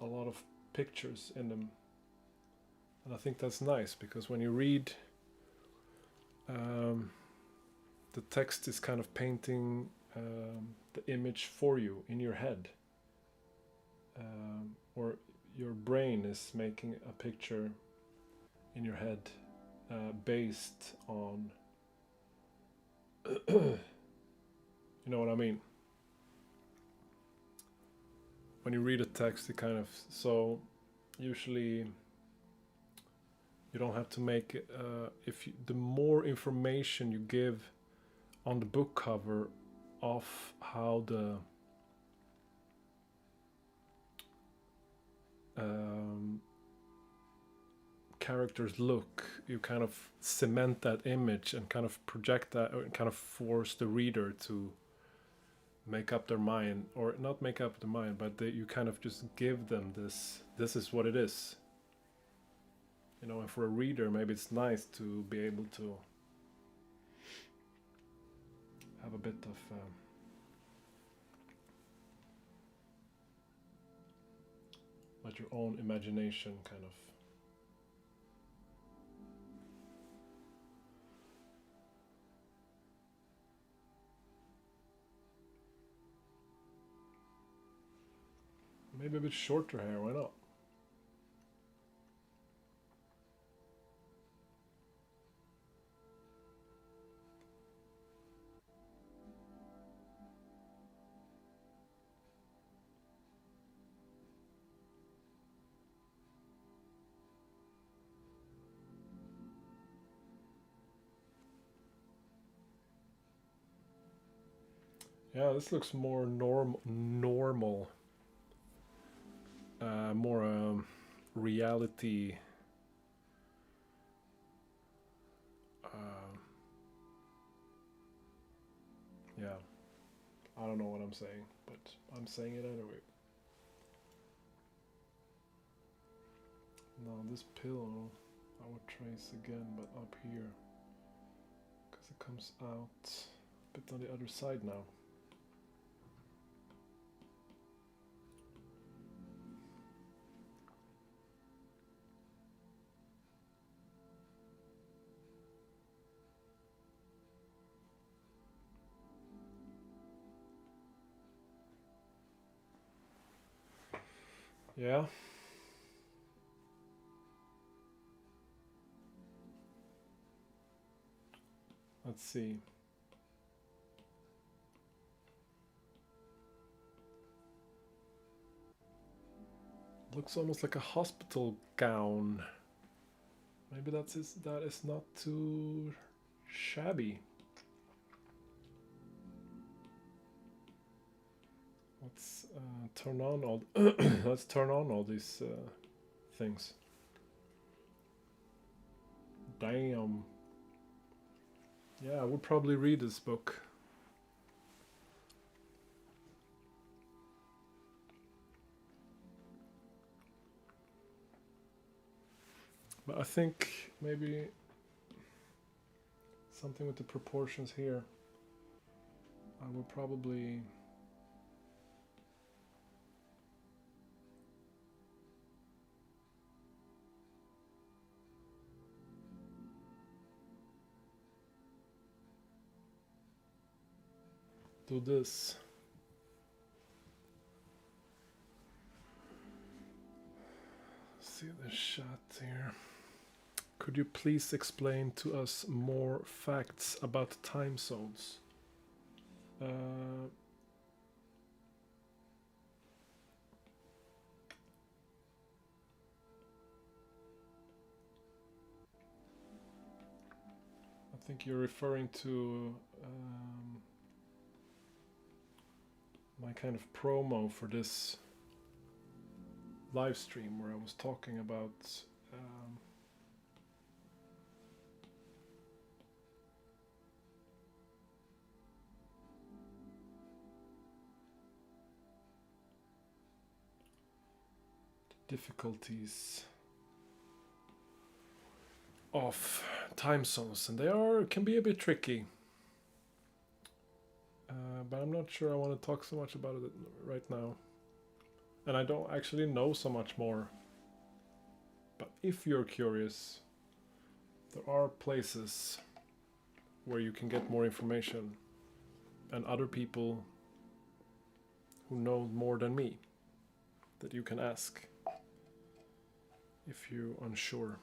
a lot of pictures in them, and I think that's nice because when you read, the text is kind of painting the image for you in your head, or your brain is making a picture in your head based on you know what I mean? When you read a text, it kind of, so usually you don't have to make the more information you give on the book cover of how the characters look, you kind of cement that image and kind of project that, or kind of force the reader to make up their mind, or not make up their mind, but you kind of just give them this is what it is, you know. And for a reader, maybe it's nice to be able to have a bit of let your own imagination kind of maybe a bit shorter hair, why not? Yeah, this looks more normal, more reality. Yeah, I don't know what I'm saying, but I'm saying it anyway. Now this pillow, I would trace again, but up here, because it comes out a bit on the other side now. Yeah. Let's see. Looks almost like a hospital gown. Maybe that is not too shabby. Let's turn on all. Let's turn on all these things. Damn. Yeah, I would probably read this book. But I think maybe something with the proportions here. I will probably do this. See the shot here. Could you please explain to us more facts about time zones? I think you're referring to my kind of promo for this live stream where I was talking about difficulties of time zones, and they can be a bit tricky. But I'm not sure I want to talk so much about it right now. And I don't actually know so much more. But if you're curious, there are places where you can get more information and other people who know more than me that you can ask if you're unsure.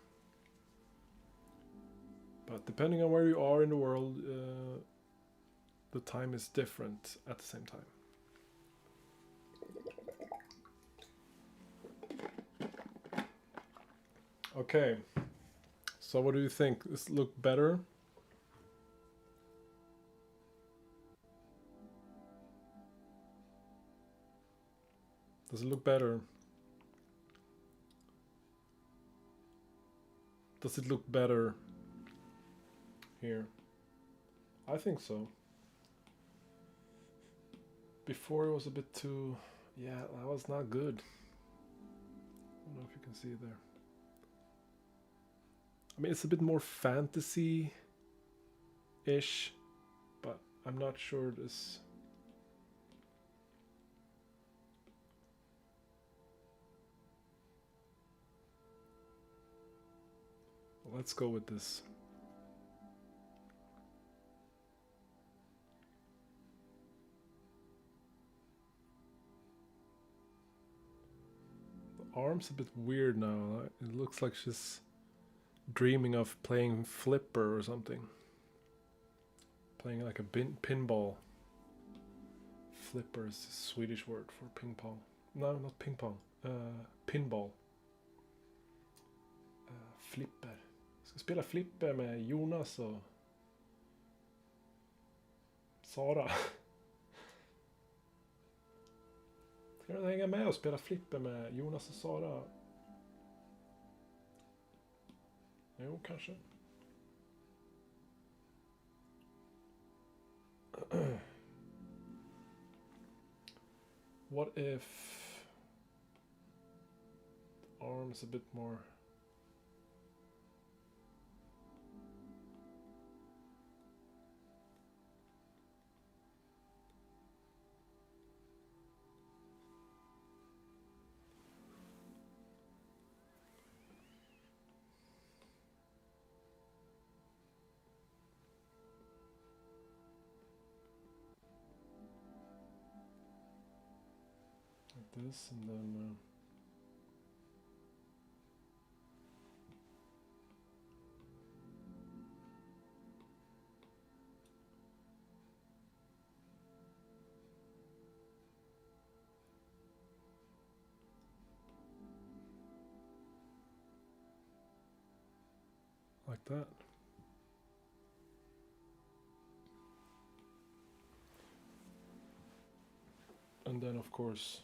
But depending on where you are in the world, the time is different at the same time. Okay, so what do you think? Does it look better? Does it look better? Does it look better here? I think so. Before it was a bit too... yeah, that was not good. I don't know if you can see it there. I mean, it's a bit more fantasy-ish, but I'm not sure this... well, let's go with this. The arm's a bit weird now. It looks like she's dreaming of playing flipper or something. Playing like a pinball. Flipper is a Swedish word for ping pong. No, not ping pong. Pinball. Flipper. Jag ska spela flipper med Jonas och Sara. Ska du hänga med och spela flipper med Jonas och Sara? Jo, kanske. What if the arm is a bit more... this, and then like that. And then, of course,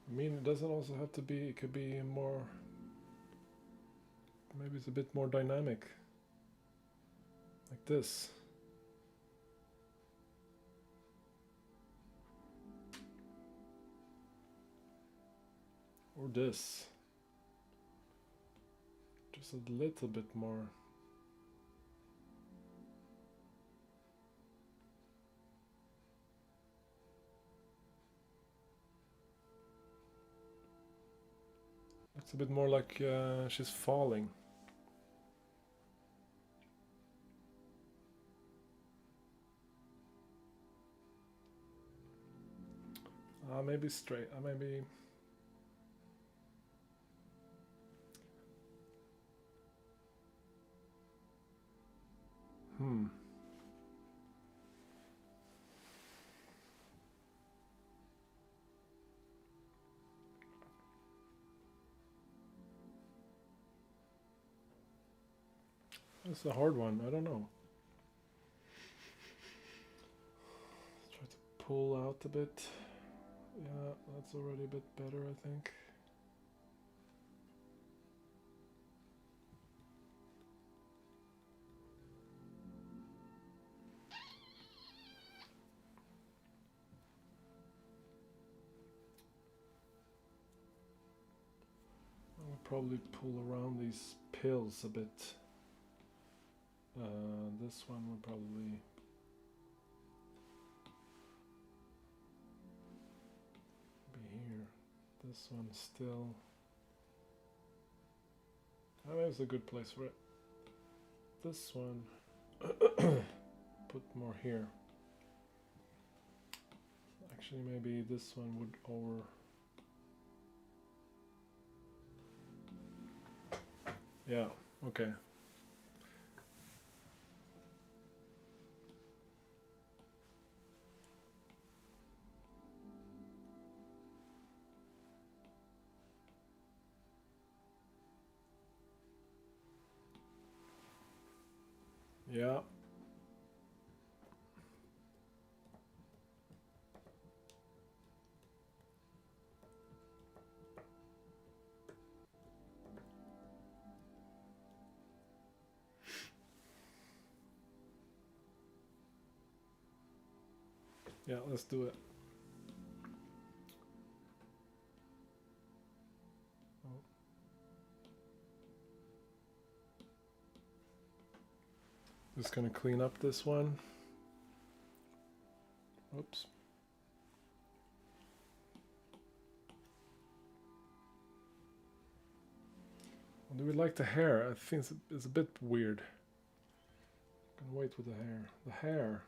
I mean, it doesn't also have to be, it could be more, maybe it's a bit more dynamic, like this. Or this. Just a little bit more. It's a bit more like she's falling. Maybe straight. Maybe. That's a hard one. I don't know. Let's try to pull out a bit. Yeah, that's already a bit better, I think. I'll probably pull around these pills a bit. This one would probably be here. This one still. Oh, there's a good place for it. This one, put more here. Actually, maybe this one would over. Yeah, okay. Yeah. Yeah, let's do it. Oh. Just gonna clean up this one. Oops. Do we like the hair? I think it's a bit weird. I'm gonna wait with the hair. The hair.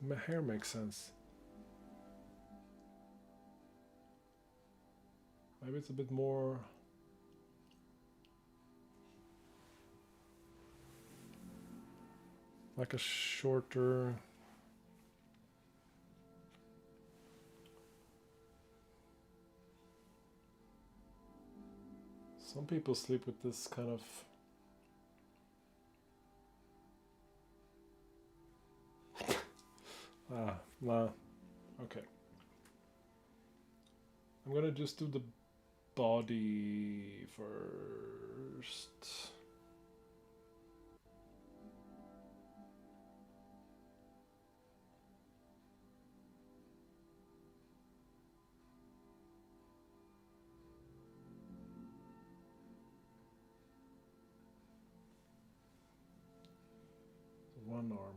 The hair makes sense. Maybe it's a bit more. Like a shorter. Some people sleep with this kind of. Nah. Okay. I'm gonna just do the body first. One arm.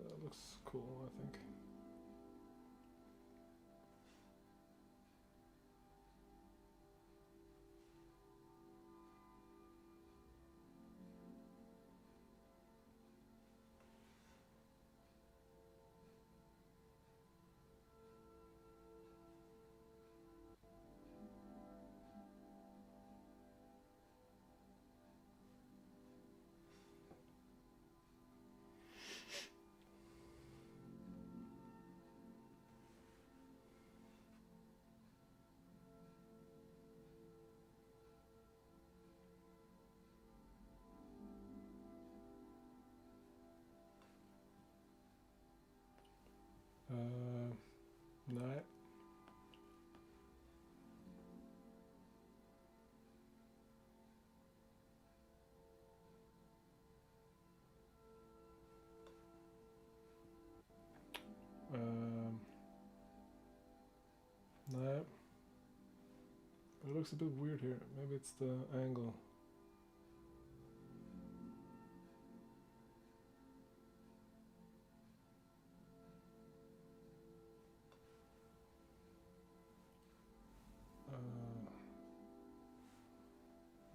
That looks cool, I think. Nej. Nej. But it looks a bit weird here. Maybe it's the angle.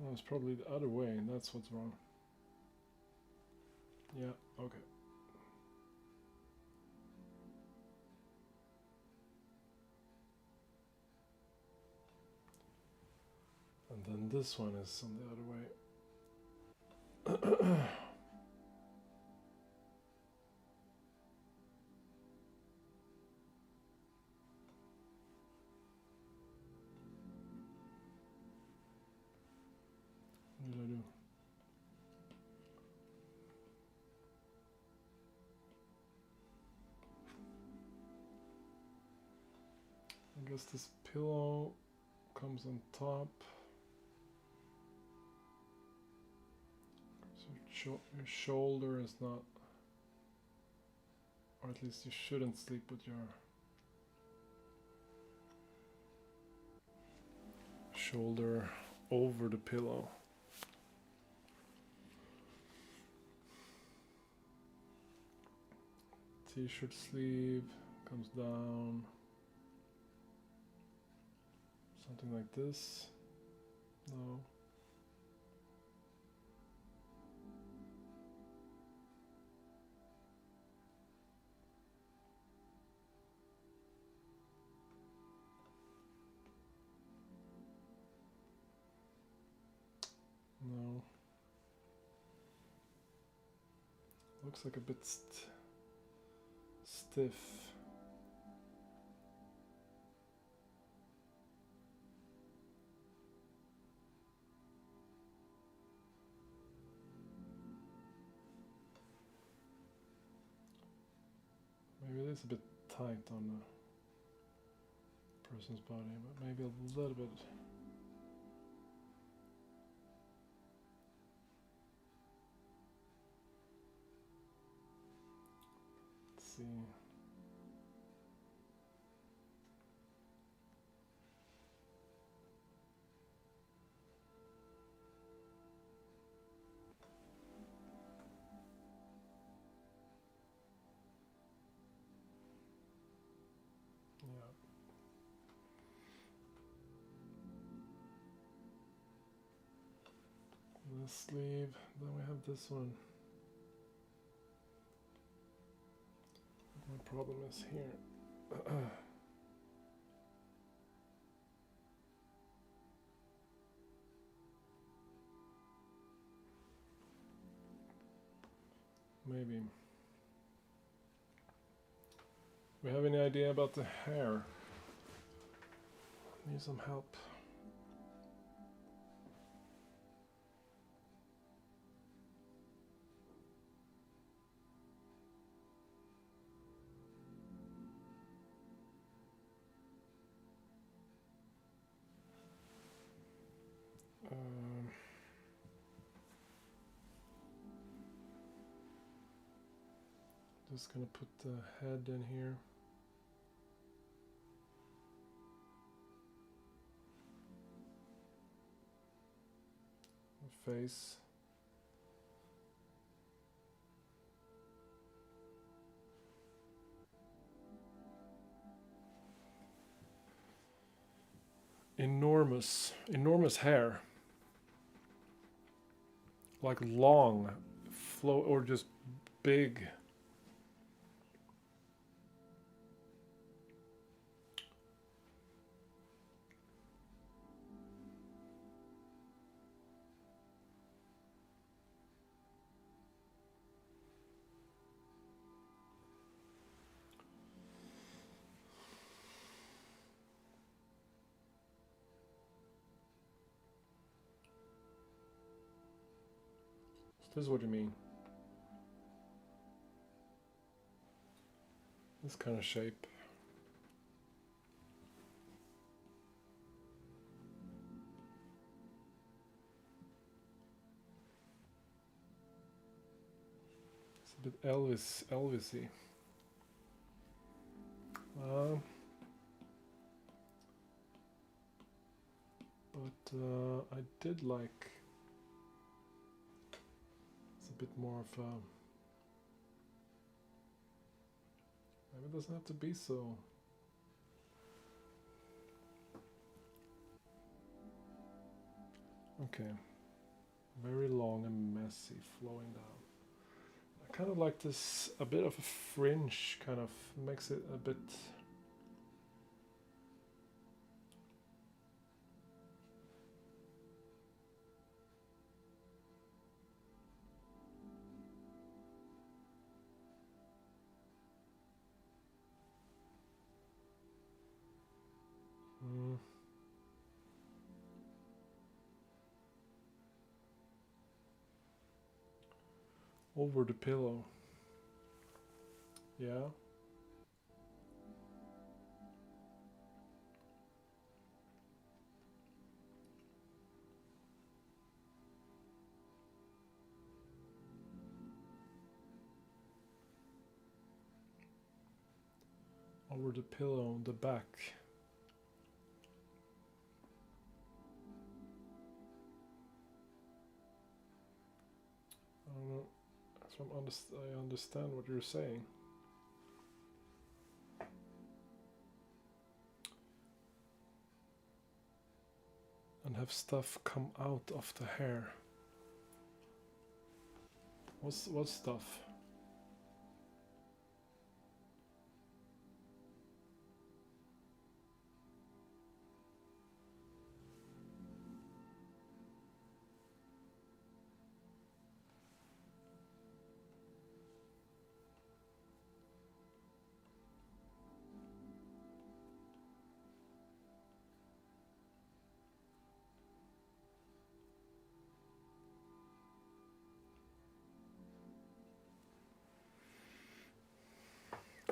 No, it's probably the other way, and that's what's wrong. Yeah, okay. And then this one is on the other way. What did I do? I guess this pillow comes on top. So your shoulder is not, or at least you shouldn't sleep with your shoulder over the pillow. T-shirt sleeve comes down. Something like this. No. No. Looks like a bit stiff. Maybe it is a bit tight on the person's body, but maybe a little bit. Let's see. Yeah. This sleeve, then we have this one. My problem is here. Maybe. We have any idea about the hair? Need some help. Just gonna put the head in here. The face. Enormous hair. Like long, flow, or just big. This is what you mean. This kind of shape. It's a bit Elvisy. But I did like. It's a bit more of a. Maybe it doesn't have to be so. Okay. Very long and messy, flowing down. I kind of like this, a bit of a fringe, kind of makes it a bit... over the pillow. Yeah. Over the pillow, the back. I don't know. I understand what you're saying. And have stuff come out of the hair. What stuff?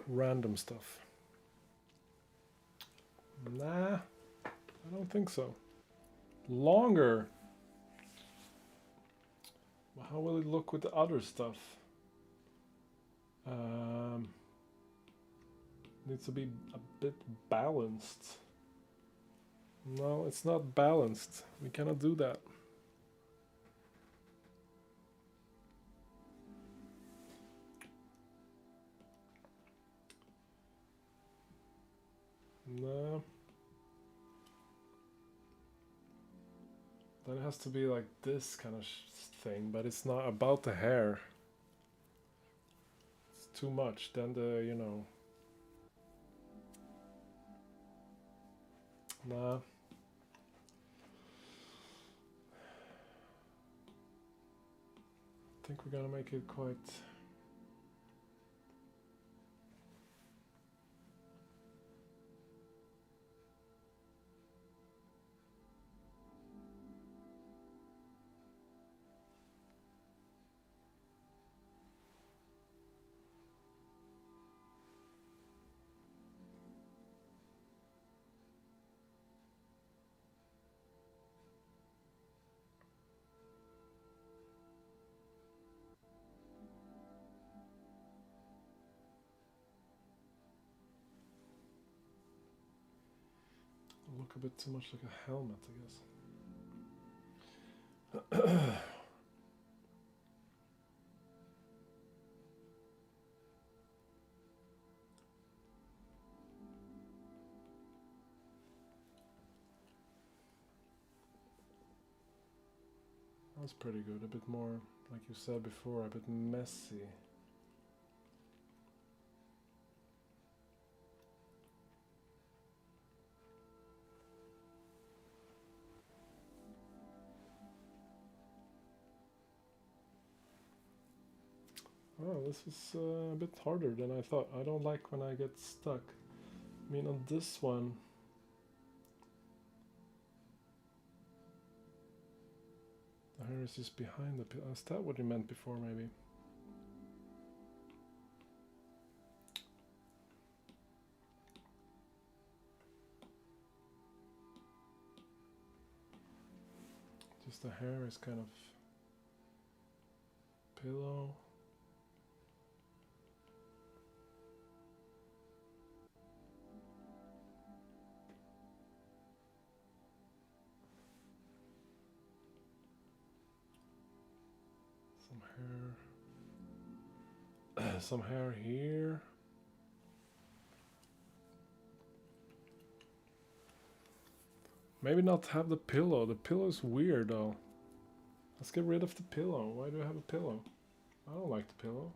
Random stuff. Nah, I don't think so. Longer. Well, how will it look with the other stuff? Needs to be a bit balanced. No, it's not balanced. We cannot do that. No. Then it has to be like this kind of thing, but it's not about the hair. It's too much. Then the, you know. Nah. I think we're gonna make it quite... look a bit too much like a helmet, I guess. That's pretty good. A bit more, like you said before, a bit messy. Oh, this is a bit harder than I thought. I don't like when I get stuck. I mean, on this one... The hair is just behind the pillow. Is that what you meant before, maybe? Just the hair is kind of... pillow. Some hair here. Maybe not have the pillow. The pillow is weird though. Let's get rid of the pillow. Why do I have a pillow? I don't like the pillow.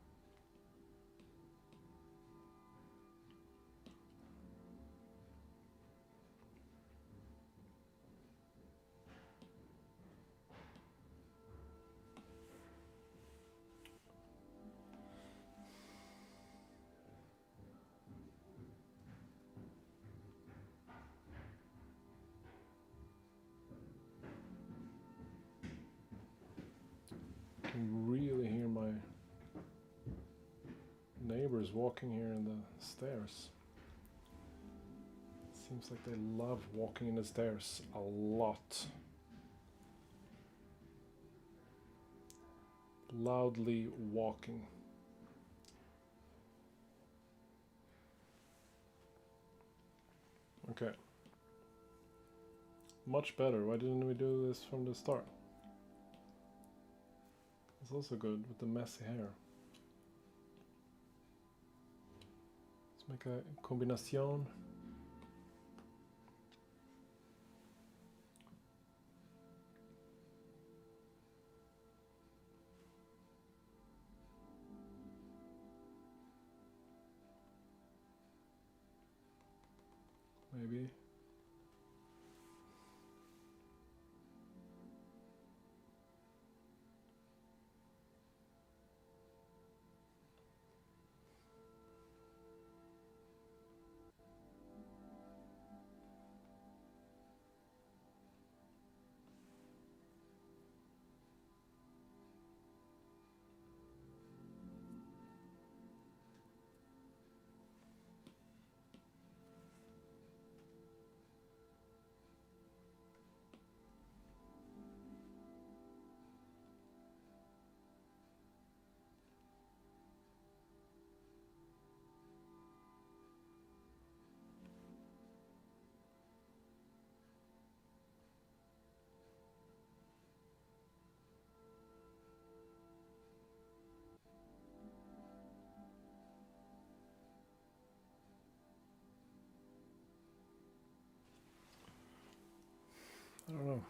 I can really hear my neighbors walking here in the stairs. Seems like they love walking in the stairs a lot. Loudly walking. Okay. Much better. Why didn't we do this from the start? It's also good with the messy hair. Let's make a combination. Maybe. I don't know.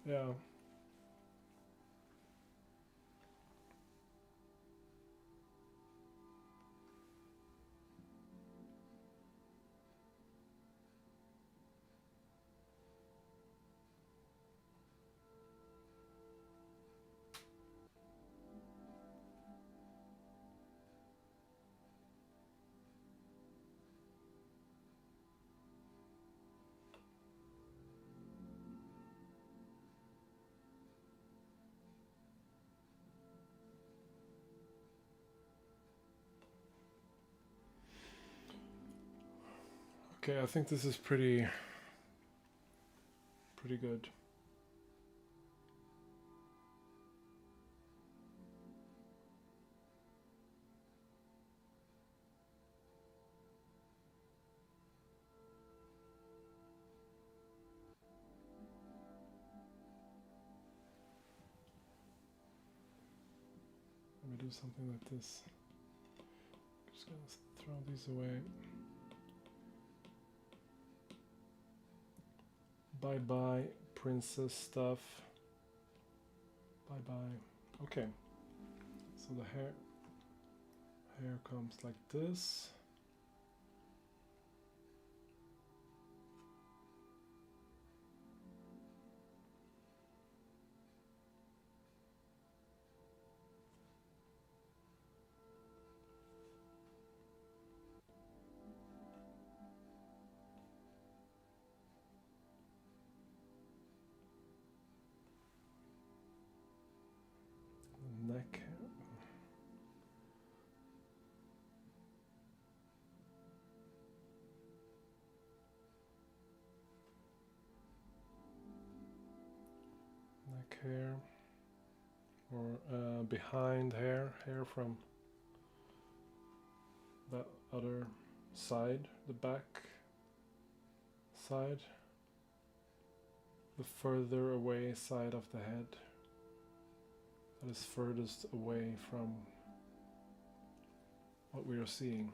Yeah. Okay, I think this is pretty good. Let me do something like this. Just gonna throw these away. Bye bye, princess stuff. Bye bye. Okay. So the hair comes like this. Neck. Neck hair. Or behind hair from that other side, the back side, the further away side of the head that is furthest away from what we are seeing.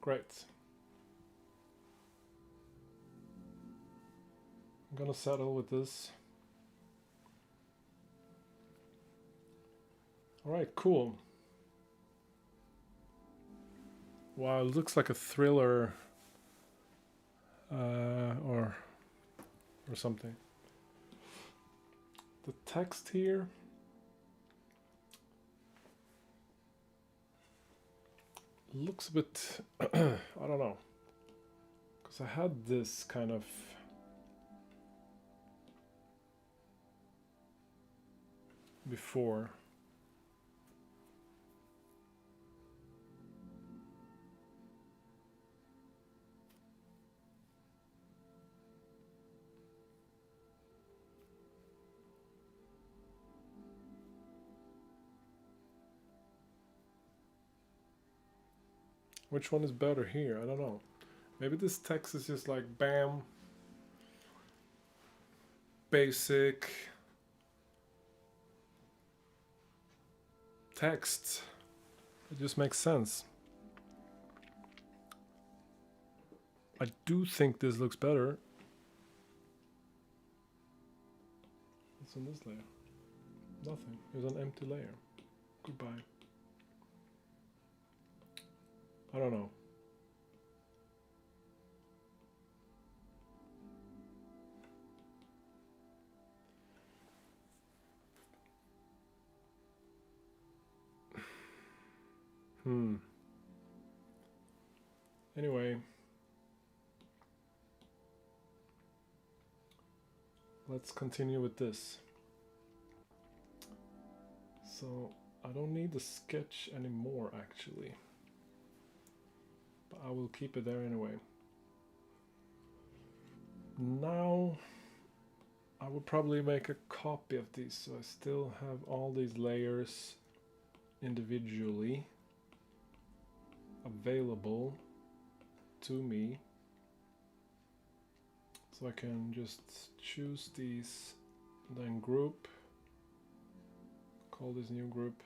Great. I'm gonna settle with this. All right, cool. Wow, it looks like a thriller or something. The text here looks a bit I don't know, because I had this kind of before. Which one is better here? I don't know. Maybe this text is just like bam, basic text. It just makes sense. I do think this looks better. What's on this layer? Nothing. There's an empty layer. Goodbye. I don't know. Anyway. Let's continue with this. So, I don't need the sketch anymore, actually. But I will keep it there anyway. Now, I would probably make a copy of these, so I still have all these layers individually available to me. So I can just choose these, then group, call this new group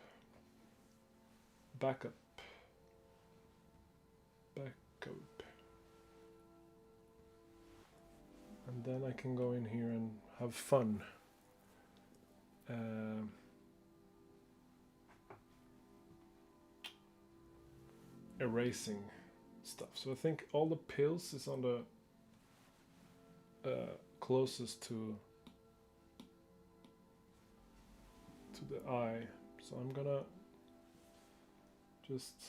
backup. And then I can go in here and have fun. Erasing stuff. So I think all the pills is on the closest to the eye. So I'm gonna just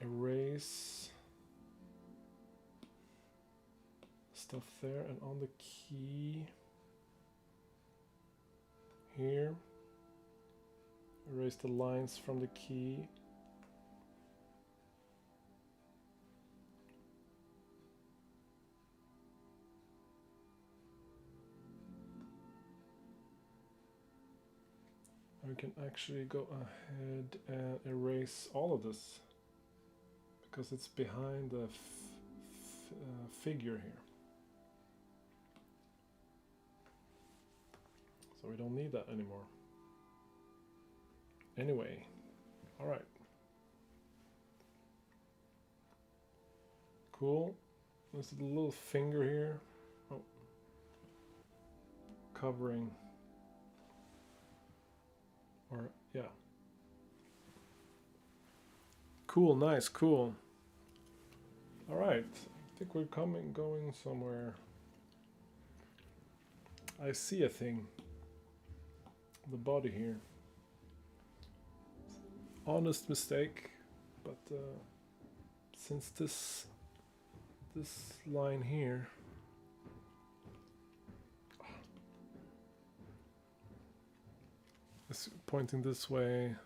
erase stuff there, and on the key here, erase the lines from the key. We can actually go ahead and erase all of this because it's behind the figure here. So we don't need that anymore. Anyway, all right. Cool. There's a little finger here. Oh. Covering. Or, yeah. Cool, nice, cool. All right, I think we're going somewhere. I see a thing. The body here. Honest mistake, but since this line here is pointing this way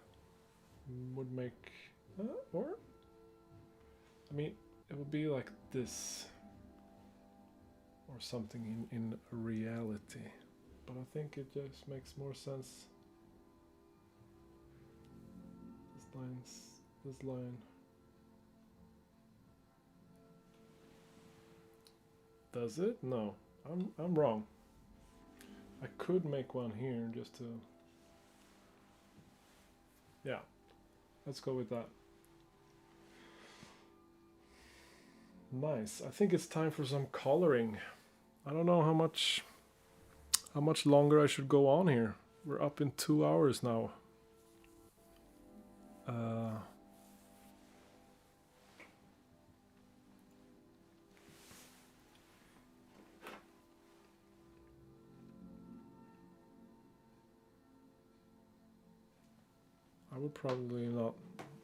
would make or I mean it would be like this or something in reality, but I think it just makes more sense. This line. Does it? No, I'm wrong. I could make one here just to. Yeah, let's go with that. Nice. I think it's time for some coloring. I don't know how much longer I should go on here. We're up in 2 hours now. I would probably not.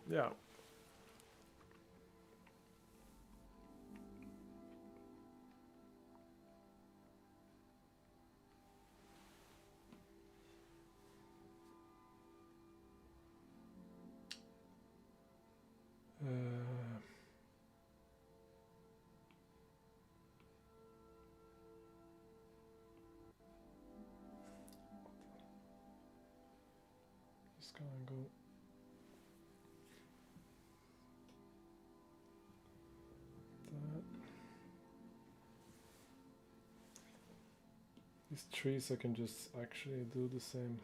Yeah. Just gonna go. That. These trees I can just actually do the same.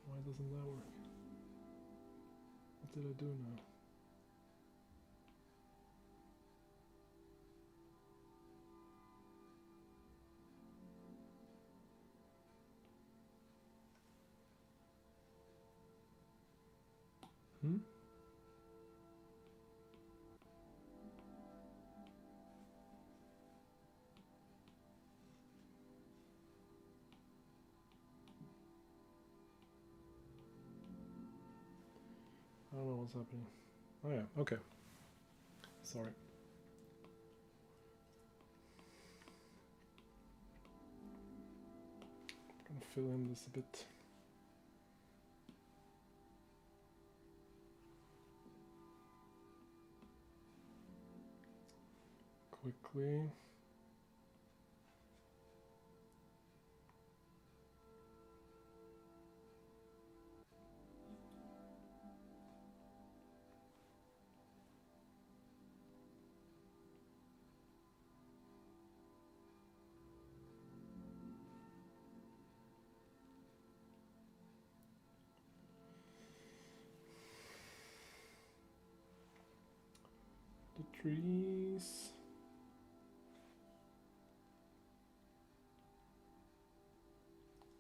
Why doesn't that work? What did I do now? I don't know what's happening. Oh yeah, okay. Sorry. I'm gonna fill in this a bit. Quickly. The trees.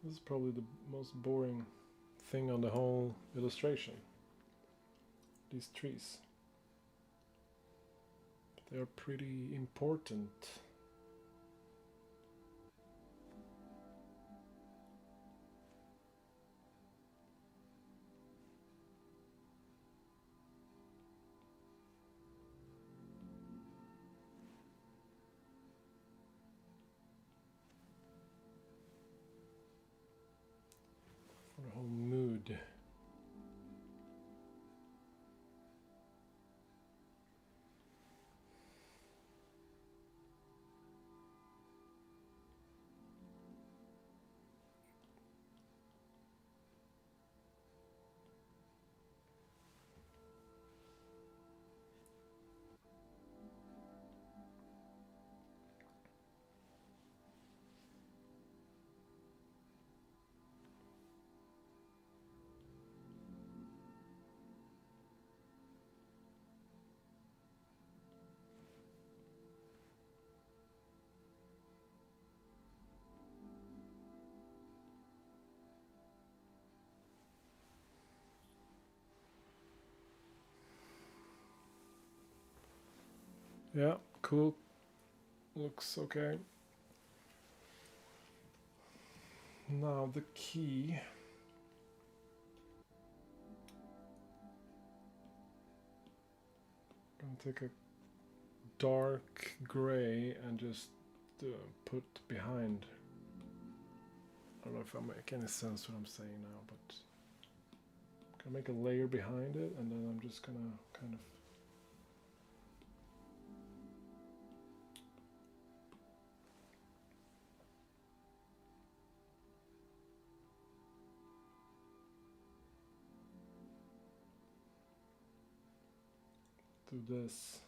This is probably the most boring thing on the whole illustration. These trees. But they are pretty important. For the whole mood. Yeah, cool. Looks okay. Now the key. I'm gonna take a dark gray and just put behind. I don't know if I make any sense what I'm saying now, but I'm gonna make a layer behind it, and then I'm just gonna kind of do this.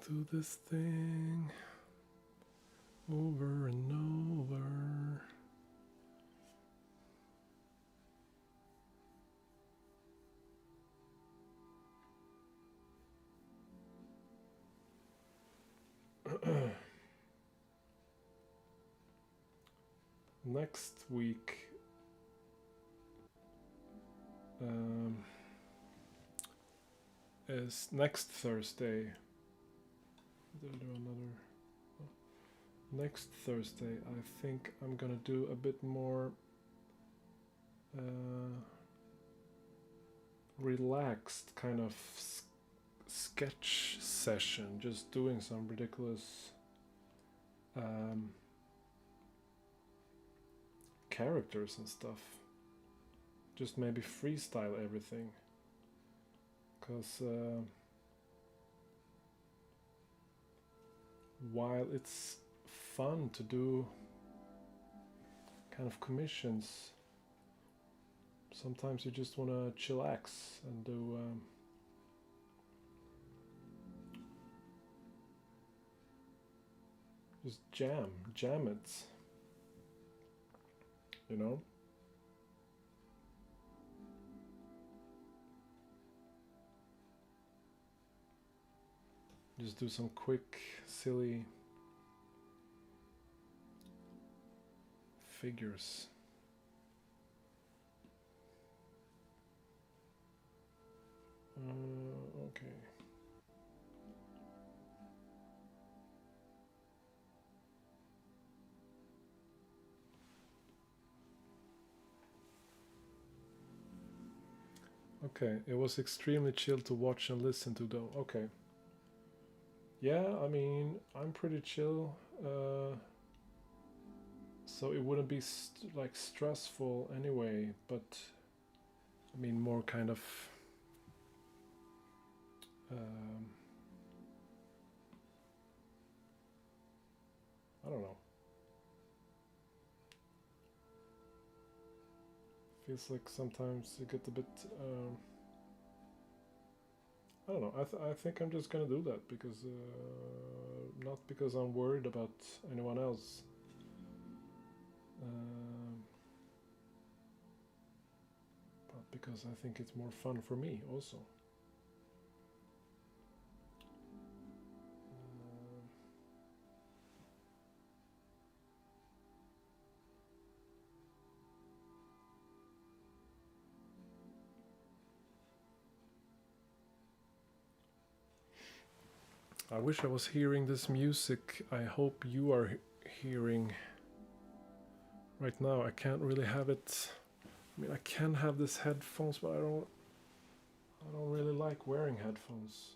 Do this thing over and over. Next week is next Thursday. Did I do another? Next Thursday, I think I'm gonna do a bit more relaxed kind of sketch session, just doing some ridiculous characters and stuff. Just maybe freestyle everything, because while it's fun to do kind of commissions, sometimes you just want to chillax and do just jam it, you know. Just do some quick, silly figures. Okay. Okay, it was extremely chill to watch and listen to though. Okay. Yeah, I mean, I'm pretty chill, so it wouldn't be like stressful anyway, but I mean more kind of I don't know. Feels like sometimes you get a bit I don't know. I think I'm just gonna do that because not because I'm worried about anyone else, but because I think it's more fun for me also. I wish I was hearing this music. I hope you are hearing right now. I can't really have it. I mean, I can have this headphones, but I don't really like wearing headphones.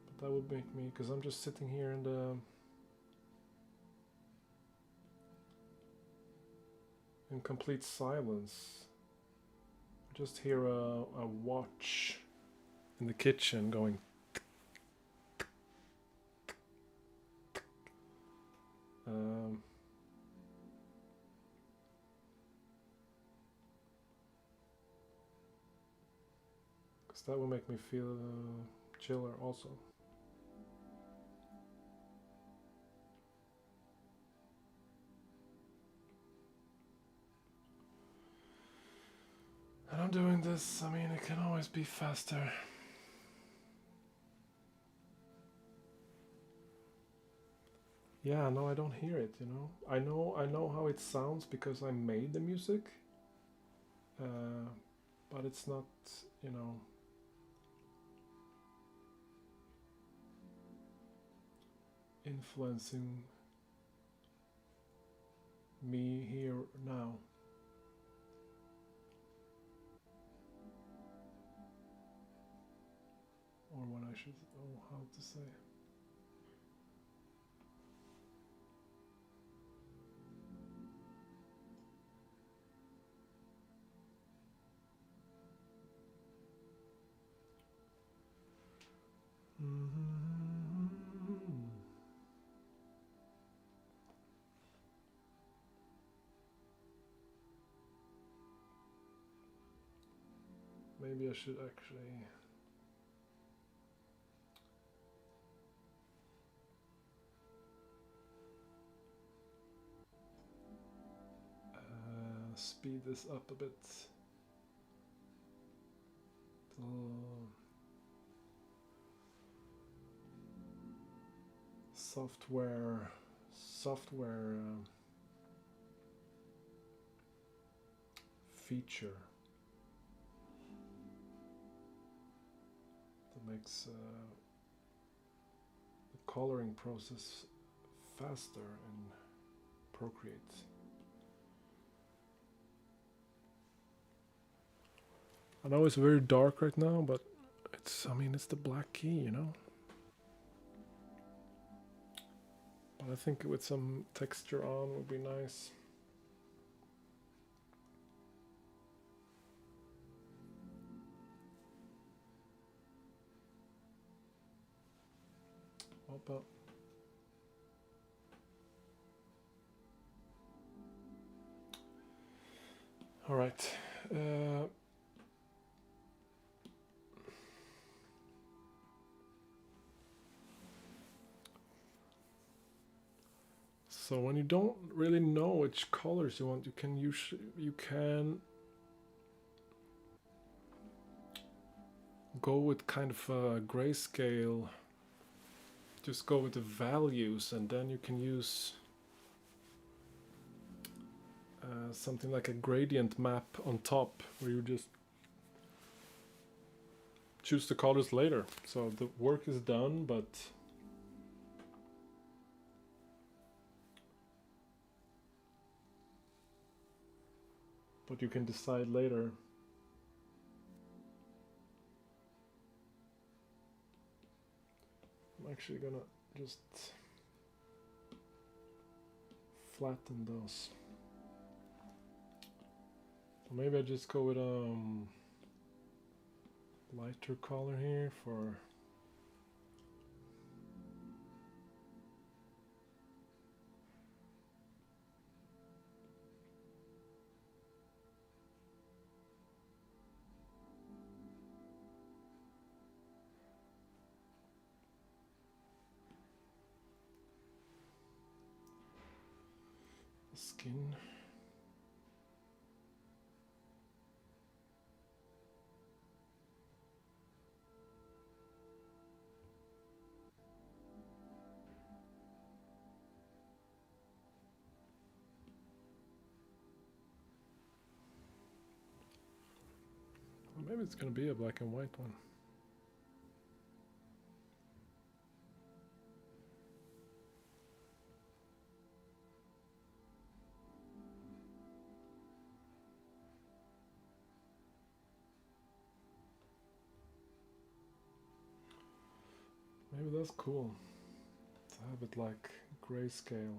But that would make me, because I'm just sitting here in complete silence. I just hear a watch in the kitchen going. Because that will make me feel chiller also. And I'm doing this, I mean, it can always be faster. Yeah, no, I don't hear it, you know. I know how it sounds because I made the music. but it's not, you know, influencing me here now. Or what I should, oh, how to say. Maybe I should actually speed this up a bit. Software feature that makes the coloring process faster in Procreate. I know it's very dark right now, but it's, I mean, it's the black key, you know? But I think with some texture on would be nice. Opa. All right. So when you don't really know which colors you want, you can go with kind of a grayscale. Just go with the values, and then you can use something like a gradient map on top, where you just choose the colors later. So the work is done, but you can decide later. I'm actually gonna just flatten those. So maybe I just go with lighter color here for skin. Well, maybe it's gonna be a black and white one. Maybe that's cool to have it like grayscale.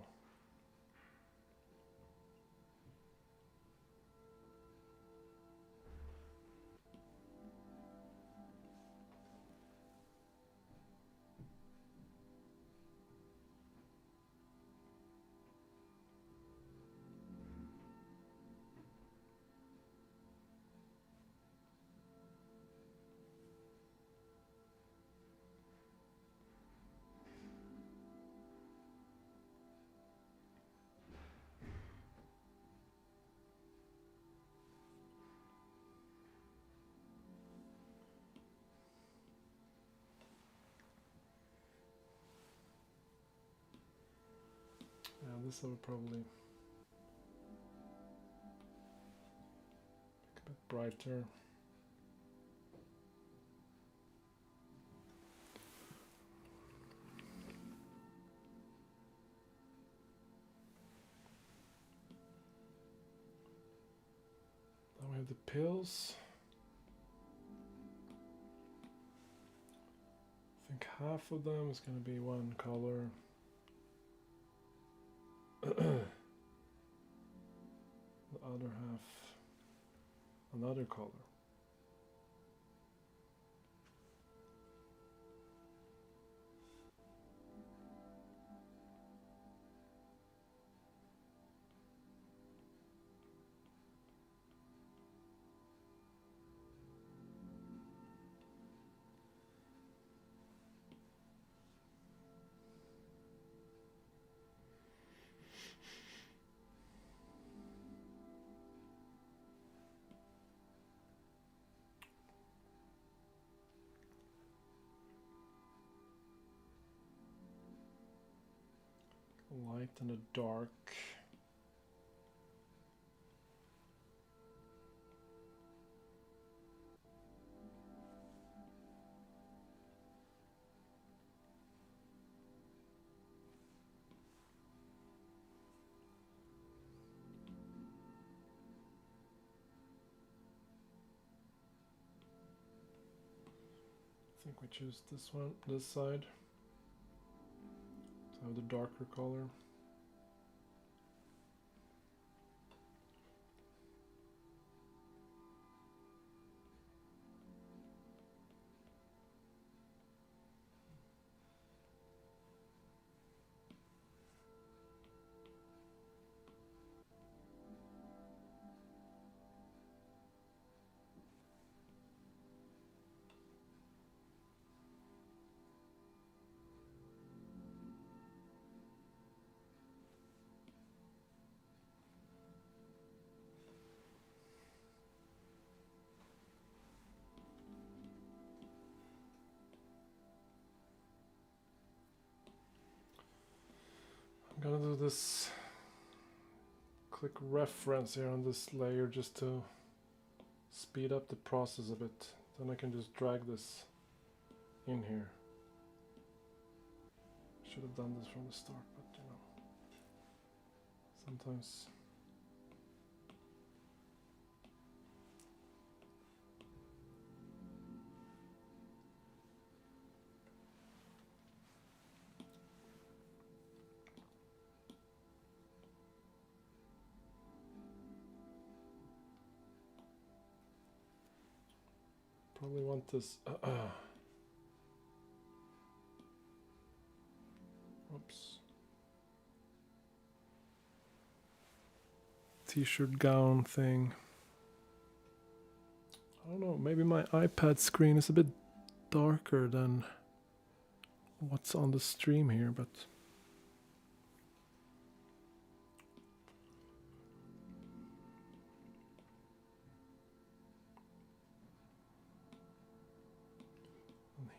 Yeah, this I would probably pick a bit brighter. Now we have the pills. I think half of them is going to be one color. The other half another color. A light and a dark. I think we choose this one, this side. So I have the darker color. I'm gonna do this, click reference here on this layer just to speed up the process a bit. Then I can just drag this in here. Should have done this from the start, but you know, sometimes. Probably want this. Oops. T-shirt gown thing. I don't know. Maybe my iPad screen is a bit darker than what's on the stream here, but.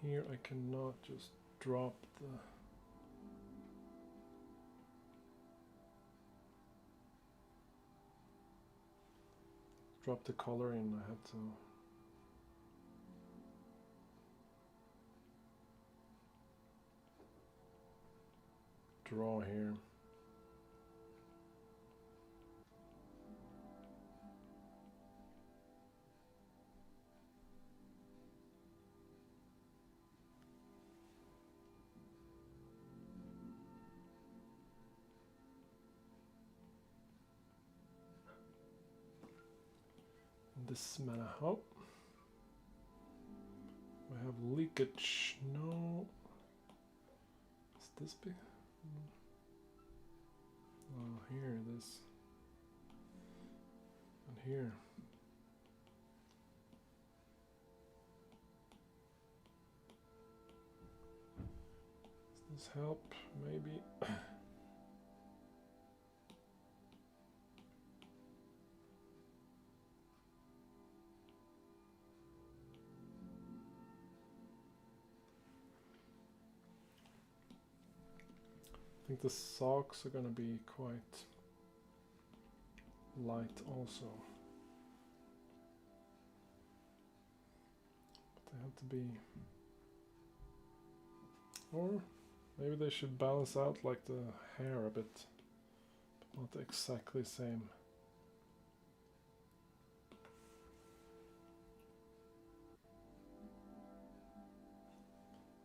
Here I cannot just drop the color in. I had to draw here. This manner. Oh, we have leakage. No, is this big? Oh, here it is, and here. Does this help? Maybe. I think the socks are gonna be quite light also. have to be, or maybe they should balance out like the hair a bit, but not exactly same.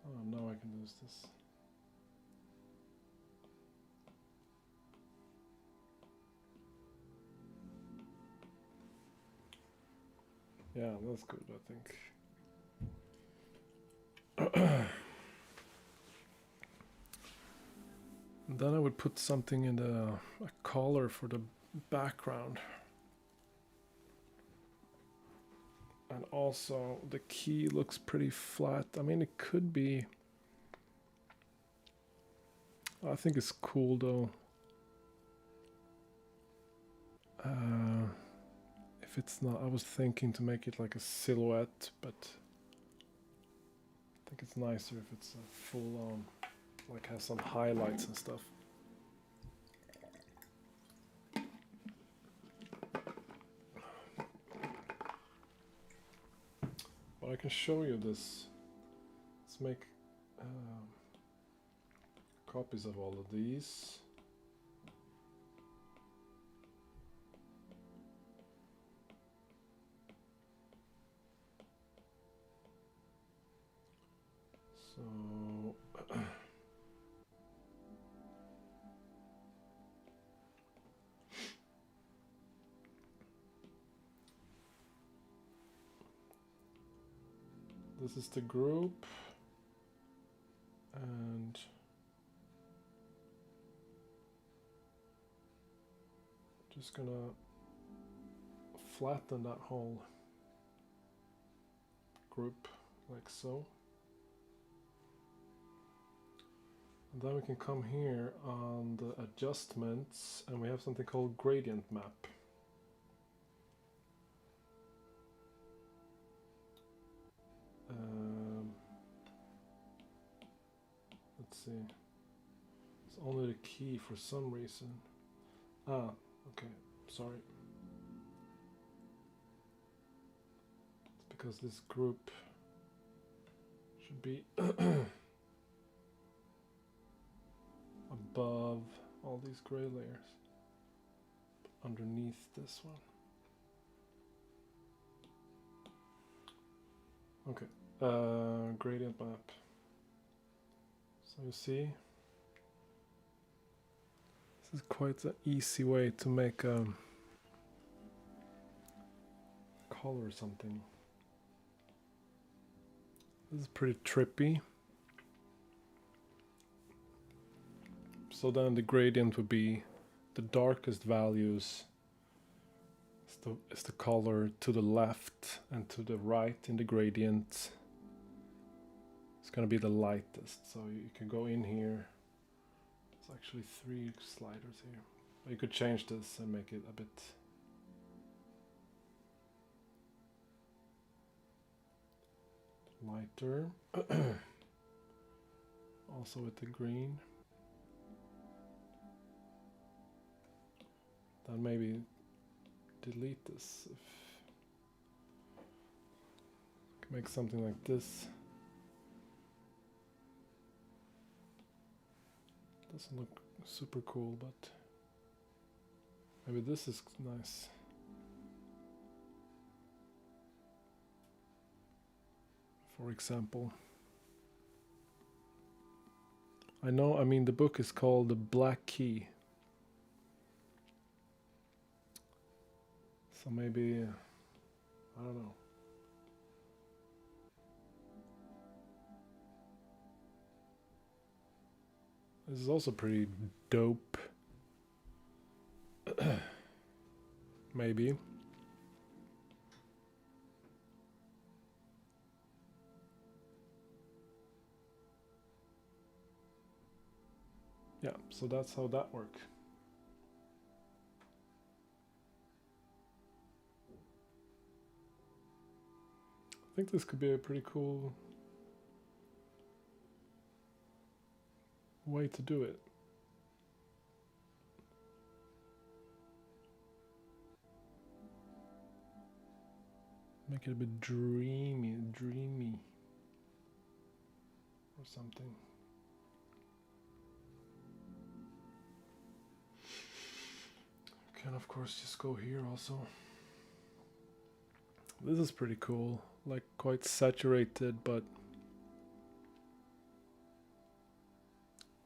Oh, now I can use this. Yeah, that's good, I think. Then I would put something in a collar for the background. And also the key looks pretty flat. I mean, it could be, I think it's cool though. If it's not, I was thinking to make it like a silhouette, but I think it's nicer if it's a full on, like has some highlights and stuff. But I can show you this. Let's make copies of all of these. So this is the group, and just gonna flatten that whole group like so. And then we can come here on the adjustments, and we have something called gradient map. Let's see. It's only the key for some reason. Ah, okay, sorry. It's because this group should be above all these gray layers, underneath this one. Okay, gradient map. So you see, this is quite an easy way to make a color something. This is pretty trippy. So then the gradient would be the darkest values is the color to the left, and to the right in the gradient it's going to be the lightest. So you can go in here. It's actually 3 sliders here. But you could change this and make it a bit lighter. Also with the green. Then maybe delete this. If make something like this. Doesn't look super cool, but maybe this is nice. For example, I mean the book is called The Black Key. So maybe, I don't know. This is also pretty dope. Maybe. Yeah, so that's how that works. I think this could be a pretty cool way to do it. Make it a bit dreamy or something. You can of course just go here also. This is pretty cool, like quite saturated, but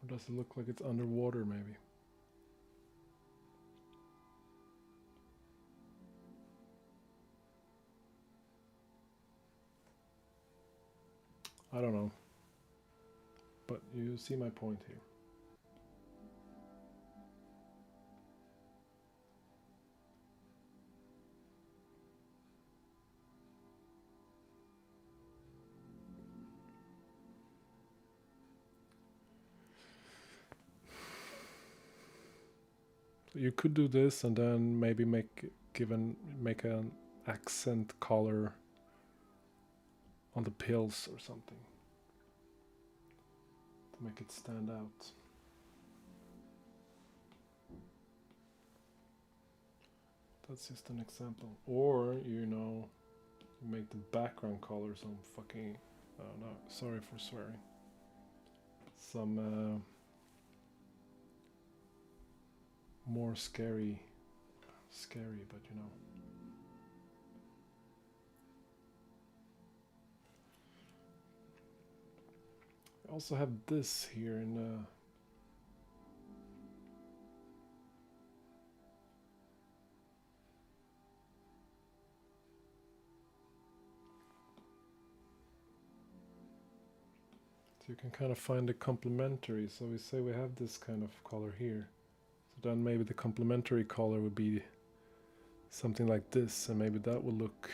or does it look like it's underwater maybe? I don't know, but you see my point here. So you could do this and then maybe make an accent color on the pills or something to make it stand out. That's just an example. Or, you know, make the background color some fucking, no, sorry for swearing. Some more scary, but you know. I also have this here in so you can kind of find the complementary. So we say we have this kind of color here. So then maybe the complementary color would be something like this, and maybe that will look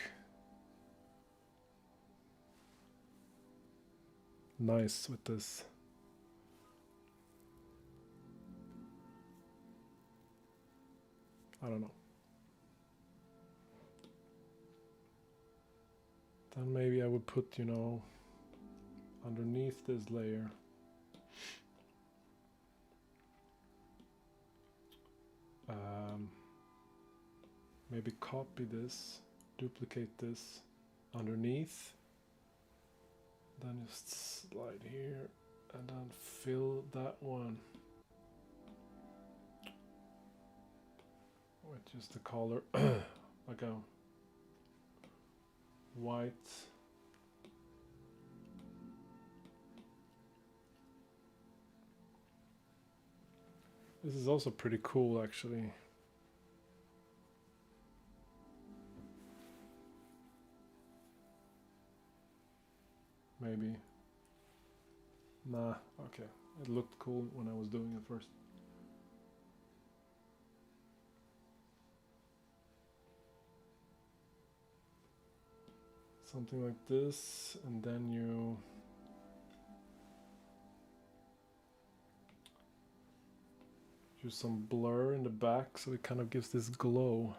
nice with this. I don't know. Then maybe I would put, you know, underneath this layer maybe copy this, duplicate this underneath, then just slide here and then fill that one with just the color like a white. This is also pretty cool actually. Maybe. Nah, okay. It looked cool when I was doing it first. Something like this, and then you use some blur in the back so it kind of gives this glow.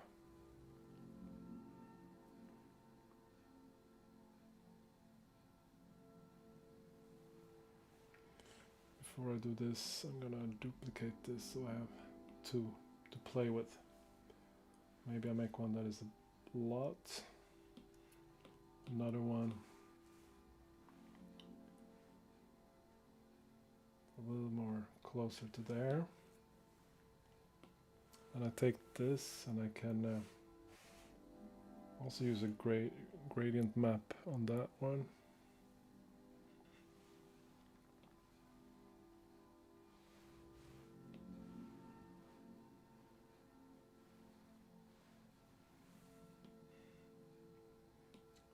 Before I do this, I'm gonna duplicate this so I have two to play with. Maybe I make one that is a lot. Another one a little more closer to there. And I take this and I can also use a gradient map on that one.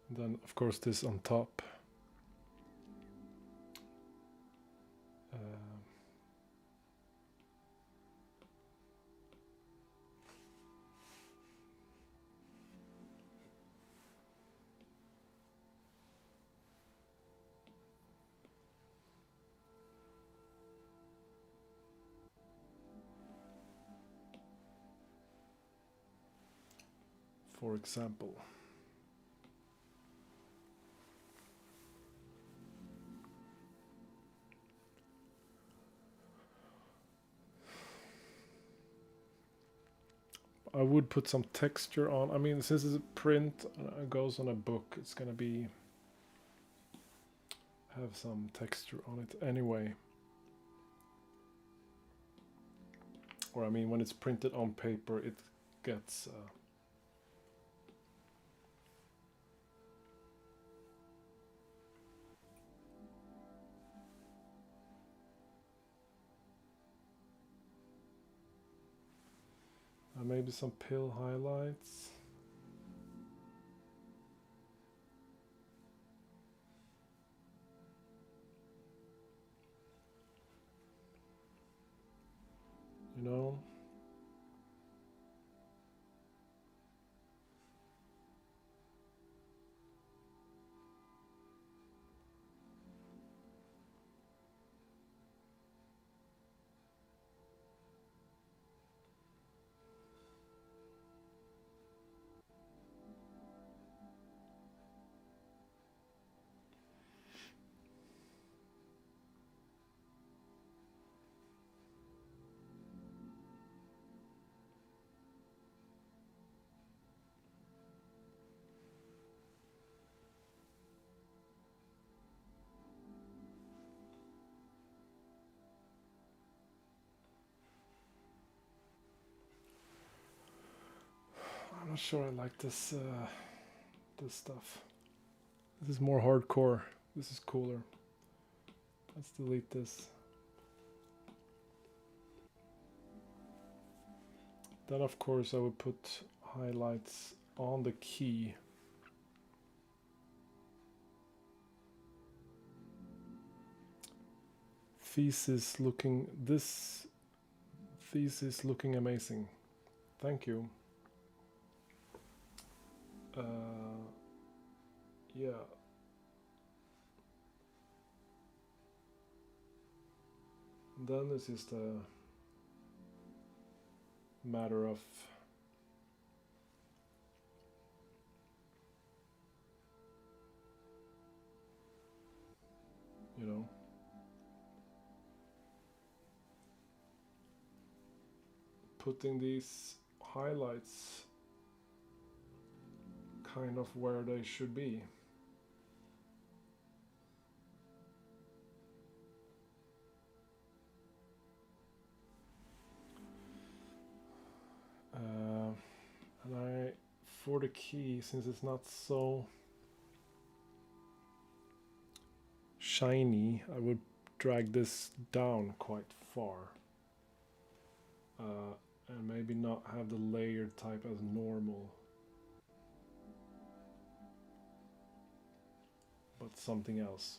And then of course this on top. For example. I would put some texture on. I mean, since it's a print, it goes on a book, it's gonna be have some texture on it anyway. Or I mean, when it's printed on paper, it gets maybe some pill highlights. You know? I'm not sure I like this this stuff. This is more hardcore. This is cooler. Let's delete this. Then of course I would put highlights on the key. Thesis looking amazing. Thank you. Yeah. Then it's just a matter of putting these highlights kind of where they should be. And for the key, since it's not so shiny, I would drag this down quite far. And maybe not have the layered type as normal, but something else.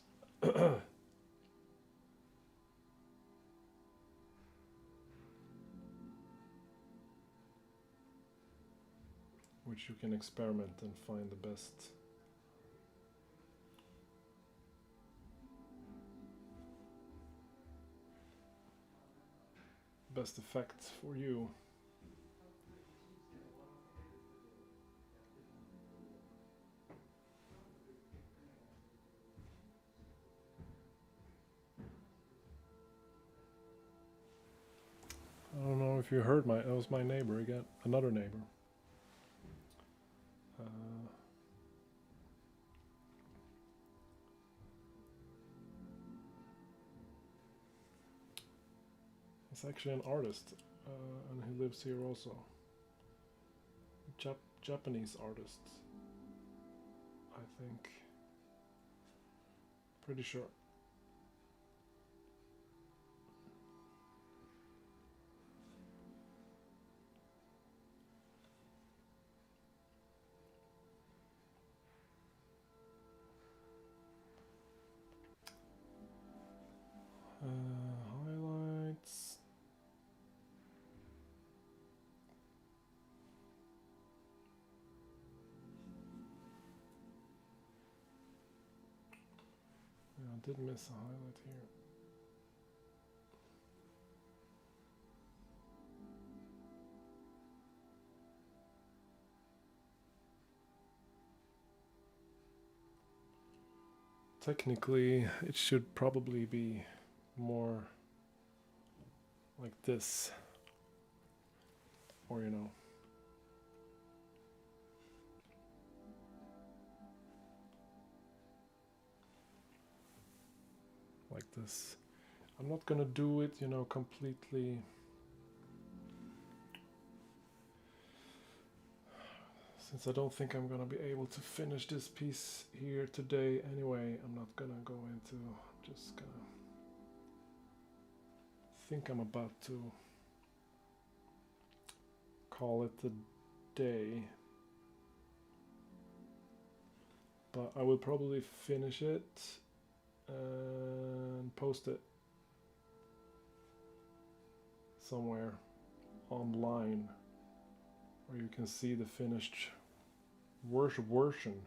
Which you can experiment and find the best effect for you. I don't know if you heard that was my neighbor again, another neighbor. He's actually an artist, and he lives here also. Japanese artist, I think. Pretty sure. Highlights. Yeah, I did miss a highlight here. Technically, it should probably be more like this, or like this. I'm not gonna do it, you know, completely. Since I don't think I'm gonna be able to finish this piece here today anyway, I'm not gonna go into, just gonna think I'm about to call it a day. But I will probably finish it and post it somewhere online where you can see the finished version.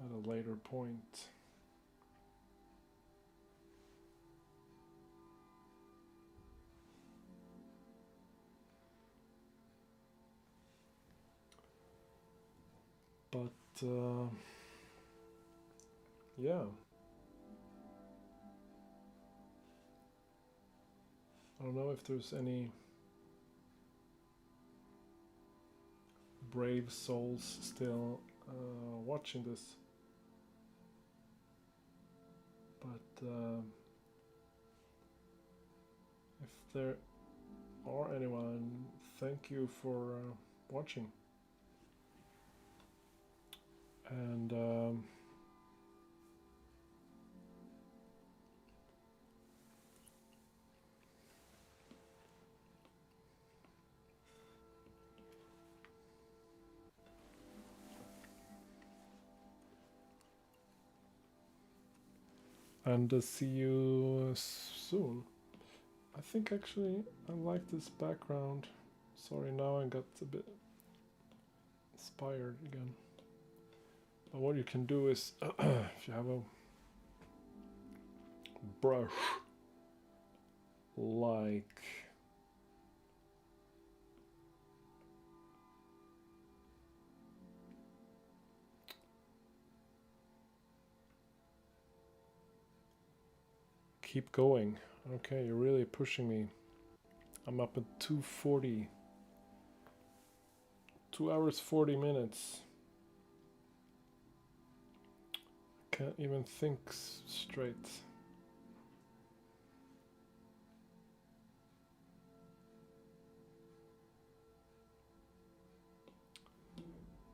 At a later point. But yeah, I don't know if there's any brave souls still watching this, but if there are anyone, thank you for watching. And see you soon. I think actually I like this background. Sorry, now I got a bit inspired again. But what you can do is, if you have a brush like keep going. Okay, you're really pushing me. I'm up at 2:40. 2 hours 40 minutes. Can't even think straight.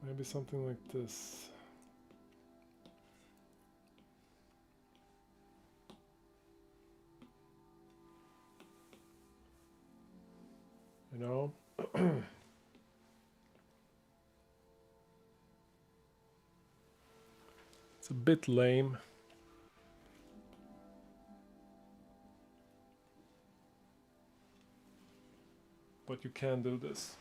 Maybe something like this. You know? It's a bit lame. But you can do this.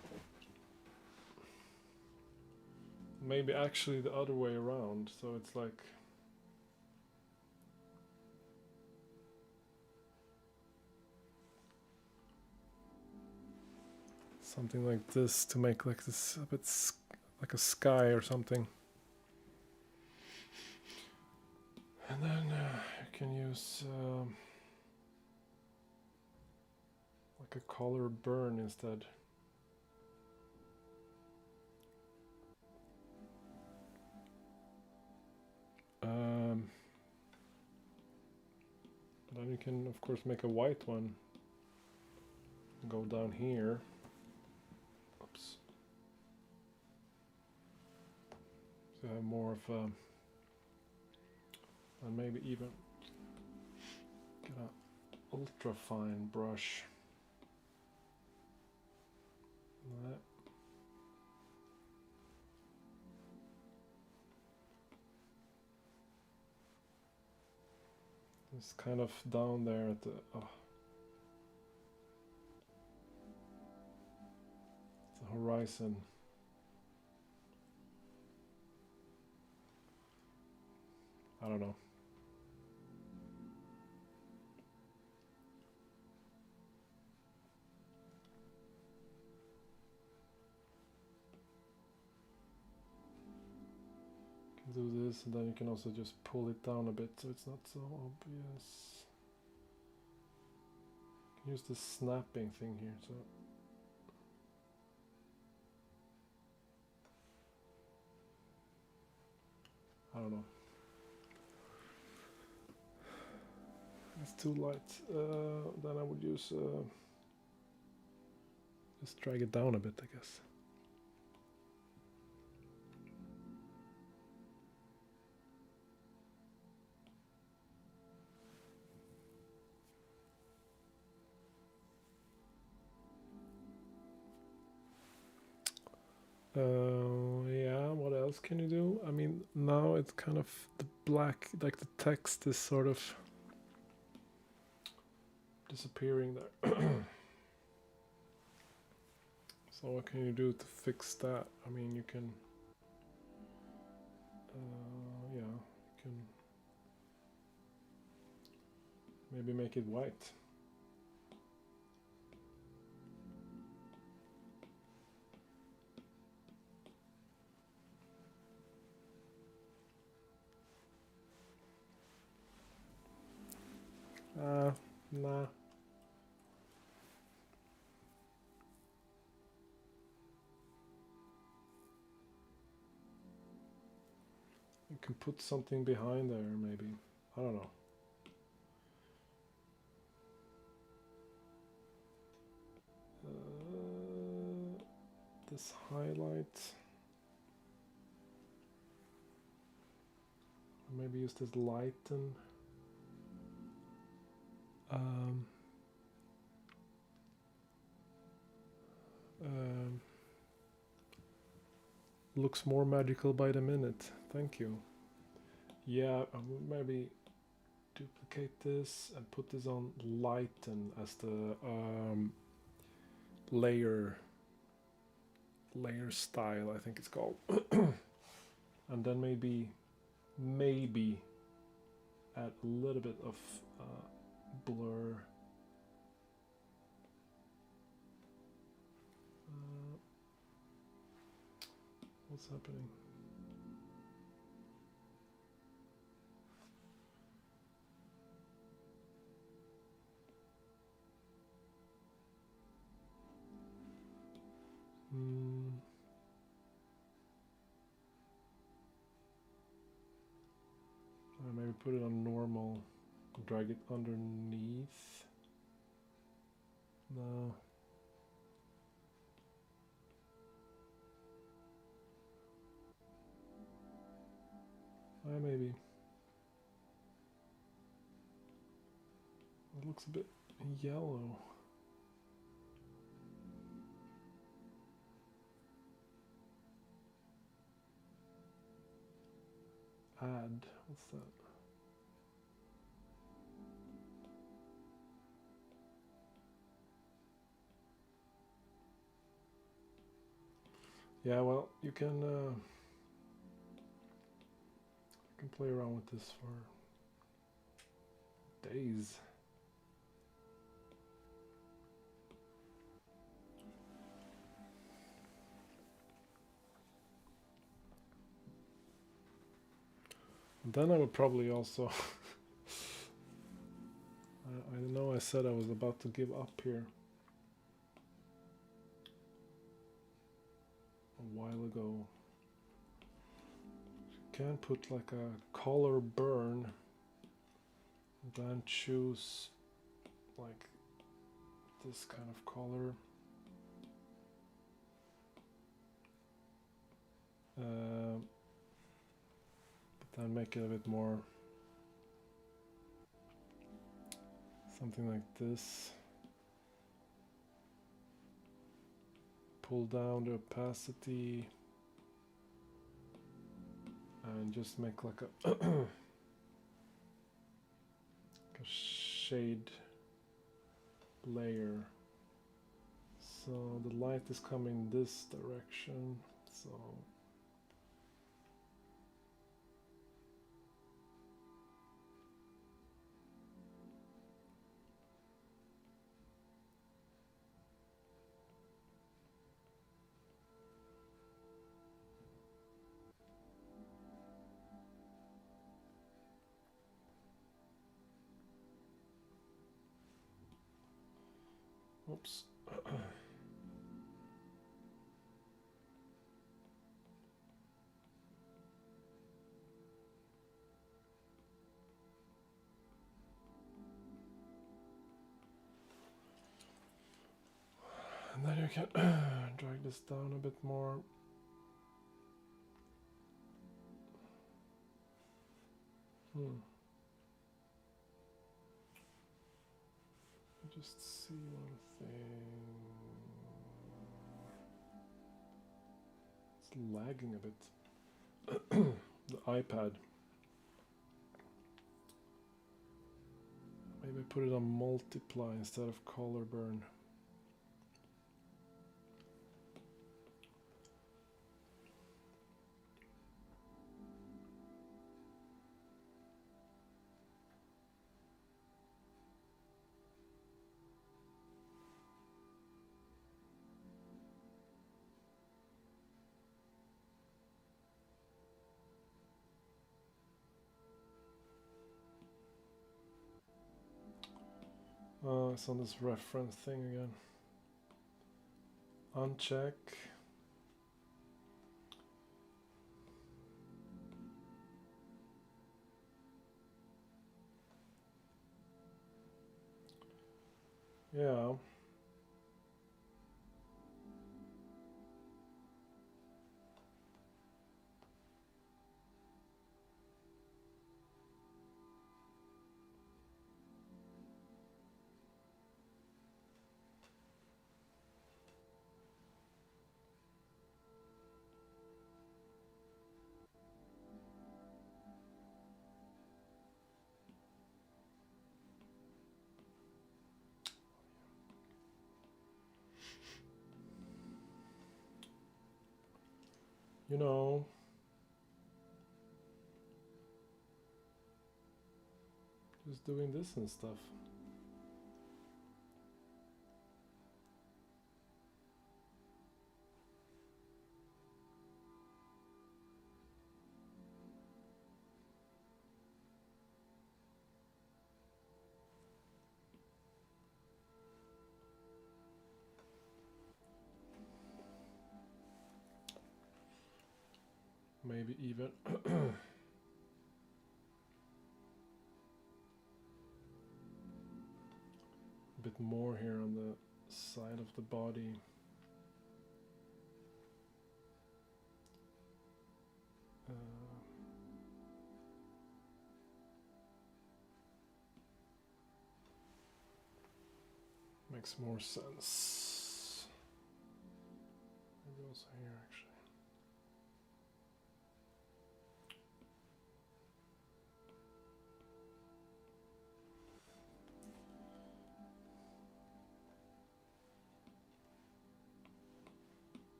Maybe actually the other way around, so it's like something like this to make like this a bit like a sky or something. And then you can use like a color burn instead. Then you can of course make a white one. Go down here. Oops. So I have more of a, and maybe even get an ultra fine brush. Like that. It's kind of down there at the horizon. I don't know. do this, and then you can also just pull it down a bit so it's not so obvious. Use the snapping thing here, so I don't know. It's too light. Then I would use just drag it down a bit, I guess. Yeah, what else can you do? I mean, now it's kind of the black, like the text is sort of disappearing there. So what can you do to fix that? I mean, you can, yeah, you can maybe make it white. Nah. You can put something behind there, maybe. I don't know. This highlight. Or maybe use this lighten. Looks more magical by the minute. Thank you. Yeah, I would maybe duplicate this and put this on lighten as the layer style, I think it's called. And then maybe add a little bit of blur. What's happening? Maybe put it on normal, drag it underneath. No. Maybe. It looks a bit yellow. Add, what's that? Yeah, well, you can play around with this for days. Then I would probably also I know I said I was about to give up here a while ago. You can put like a color burn, then choose like this kind of color. But then make it a bit more something like this. Pull down the opacity and just make like a, a shade layer. So the light is coming this direction, so Oops. And then you can drag this down a bit more. Just see one thing. It's lagging a bit. The iPad. Maybe put it on multiply instead of color burn. It's on this reference thing again. Uncheck. Yeah. You know, just doing this and stuff. Maybe even a bit more here on the side of the body. Makes more sense. Maybe also here actually.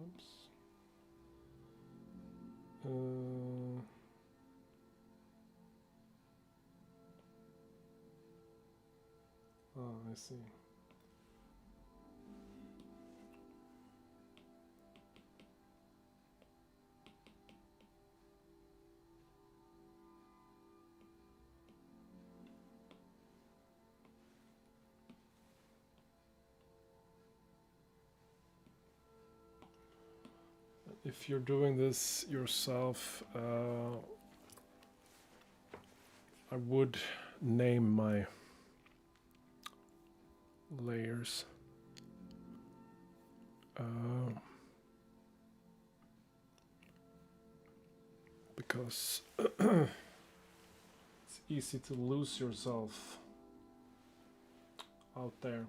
Oops. I see. If you're doing this yourself, I would name my layers. Because it's easy to lose yourself out there.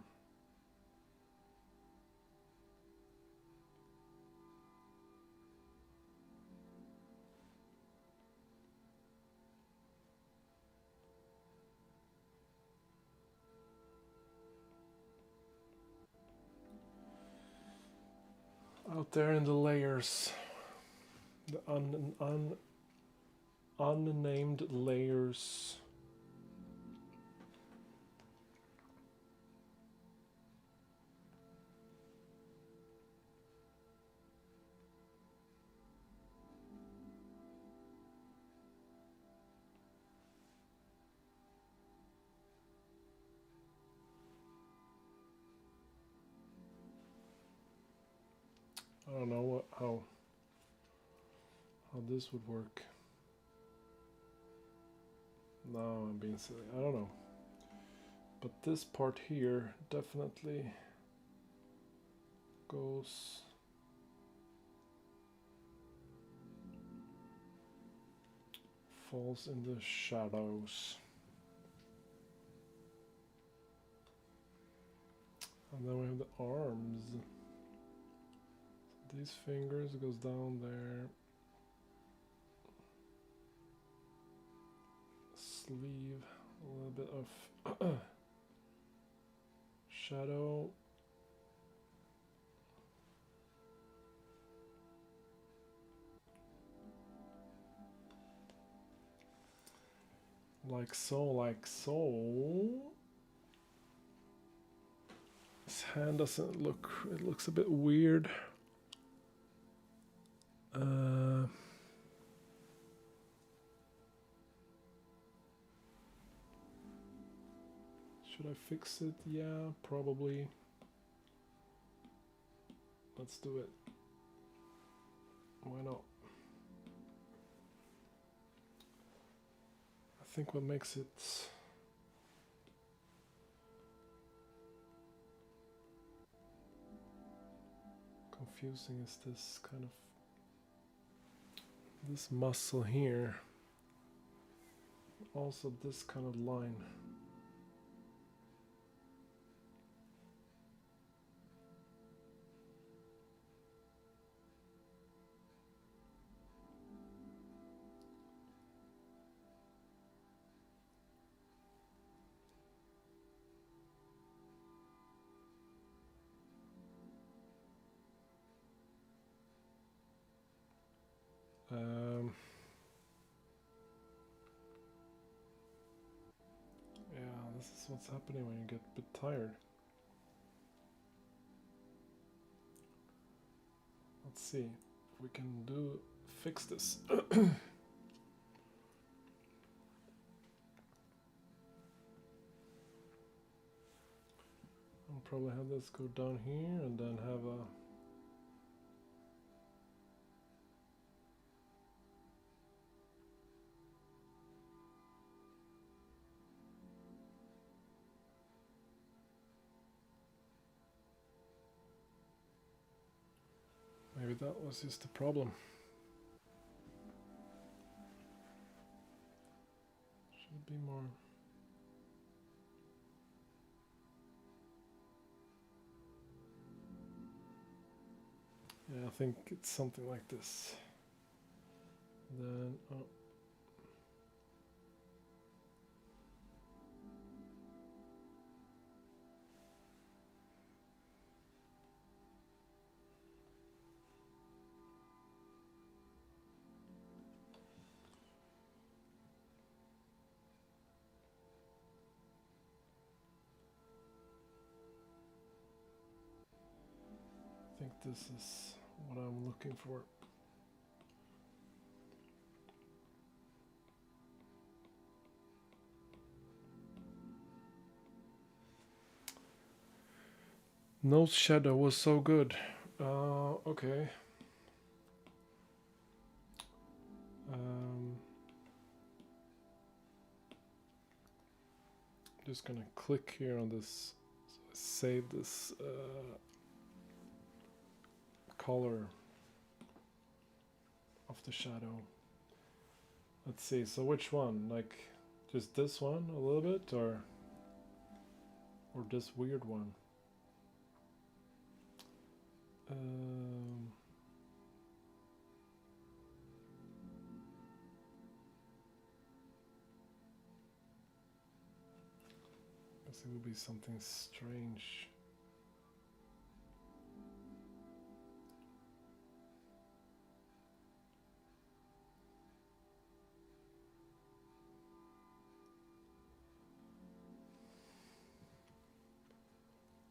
Out there in the layers, the unnamed layers. I don't know how this would work. No, I'm being silly. I don't know. But this part here definitely goes falls in the shadows. And then we have the arms. These fingers goes down there. Sleeve, a little bit of shadow. Like so, like so. His hand doesn't look, it looks a bit weird. Should I fix it? Yeah, probably. Let's do it. Why not? I think what makes it confusing is this kind of this muscle here. Also this kind of line. Yeah, this is what's happening when you get a bit tired. Let's see if we can fix this. I'll probably have this go down here and then have a maybe that was just the problem. Should be more. Yeah, I think it's something like this. Then, oh. I think this is what I'm looking for. Nose shadow was so good. Okay. Just gonna click here on this, save this color of the shadow. Let's see, so which one? Like just this one a little bit, or this weird one? Guess it would be something strange.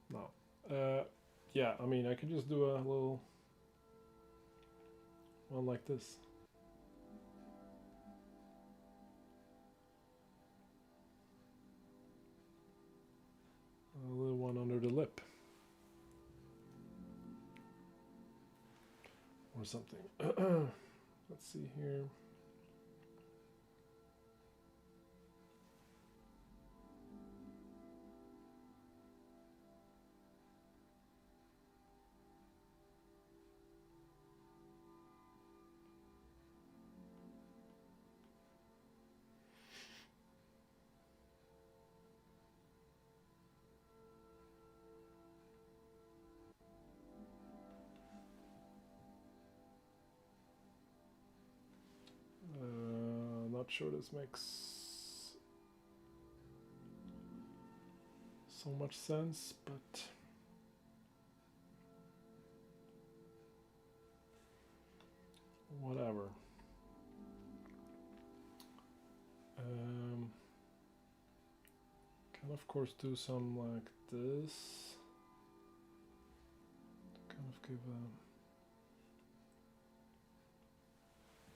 No. Yeah, I mean, I could just do a little one like this. A little one under the lip. or something. Let's see here. Not sure this makes so much sense, but whatever. Can of course do some like this to kind of give a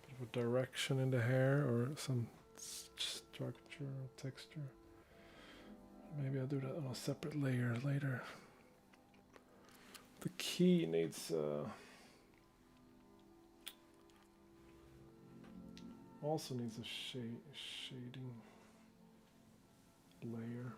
bit of a direction in the hair or some structure or texture. Maybe I'll do that on a separate layer later. The key needs also needs a shading layer.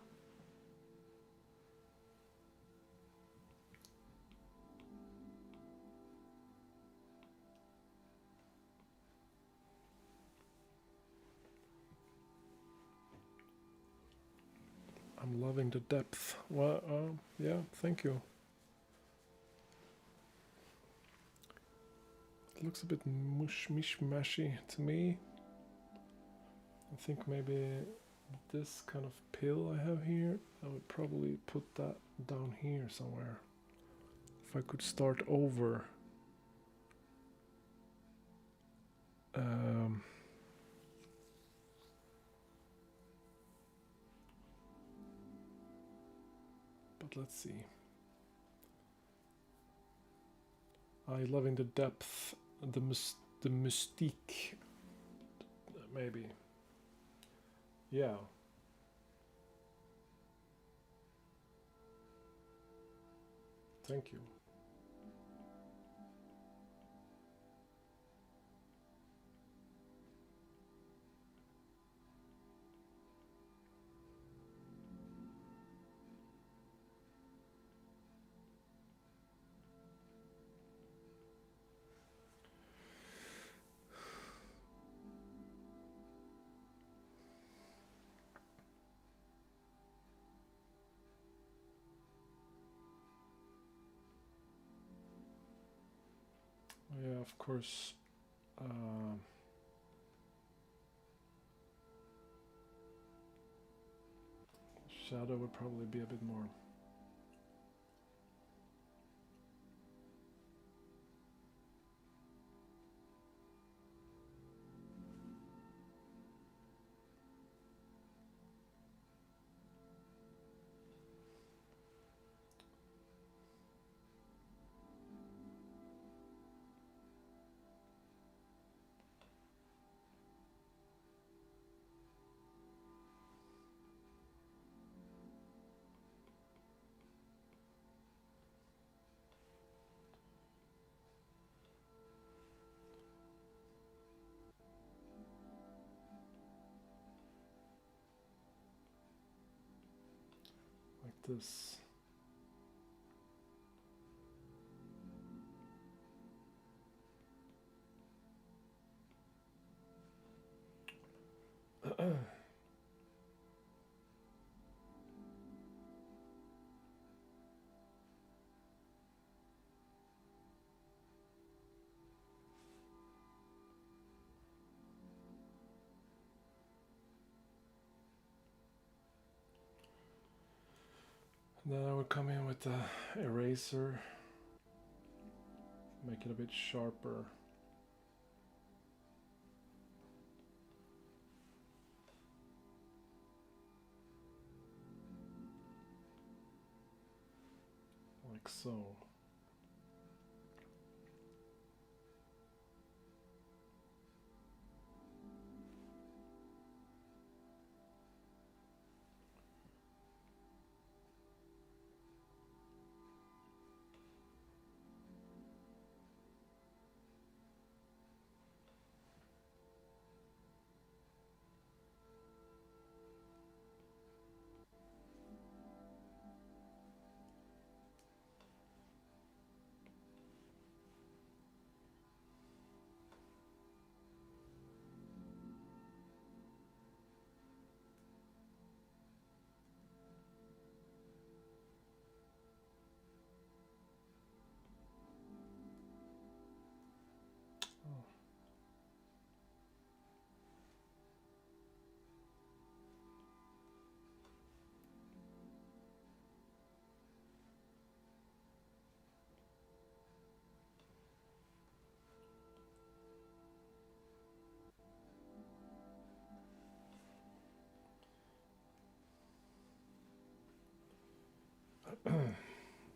I'm loving the depth. Well, yeah, thank you. It looks a bit mishmashy to me. I think maybe this kind of pill I have here, I would probably put that down here somewhere. If I could start over. But let's see. I loving the depth, the mystique, maybe. Yeah. Thank you. Yeah, of course. Shadow would probably be a bit more. Like this. Then I would come in with the eraser, make it a bit sharper. Like so.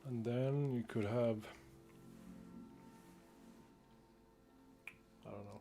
And then you could have, I don't know.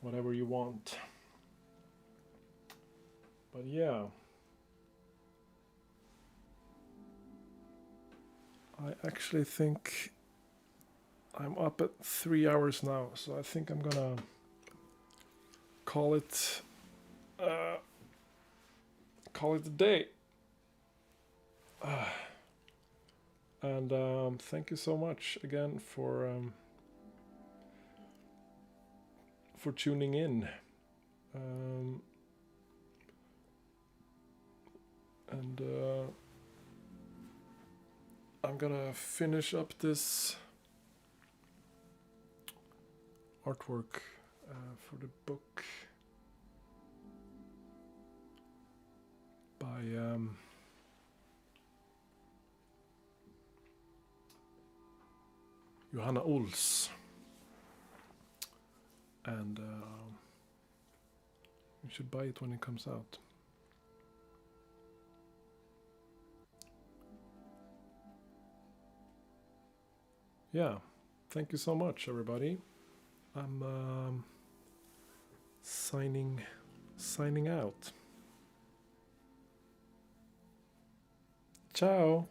Whatever you want. But yeah, I actually think I'm up at 3 hours now, so I think I'm gonna call it a day. And thank you so much again for tuning in. And I'm gonna finish up this artwork for the book by Johanna Ols. And you should buy it when it comes out. Yeah, thank you so much, everybody. I'm signing out. Ciao.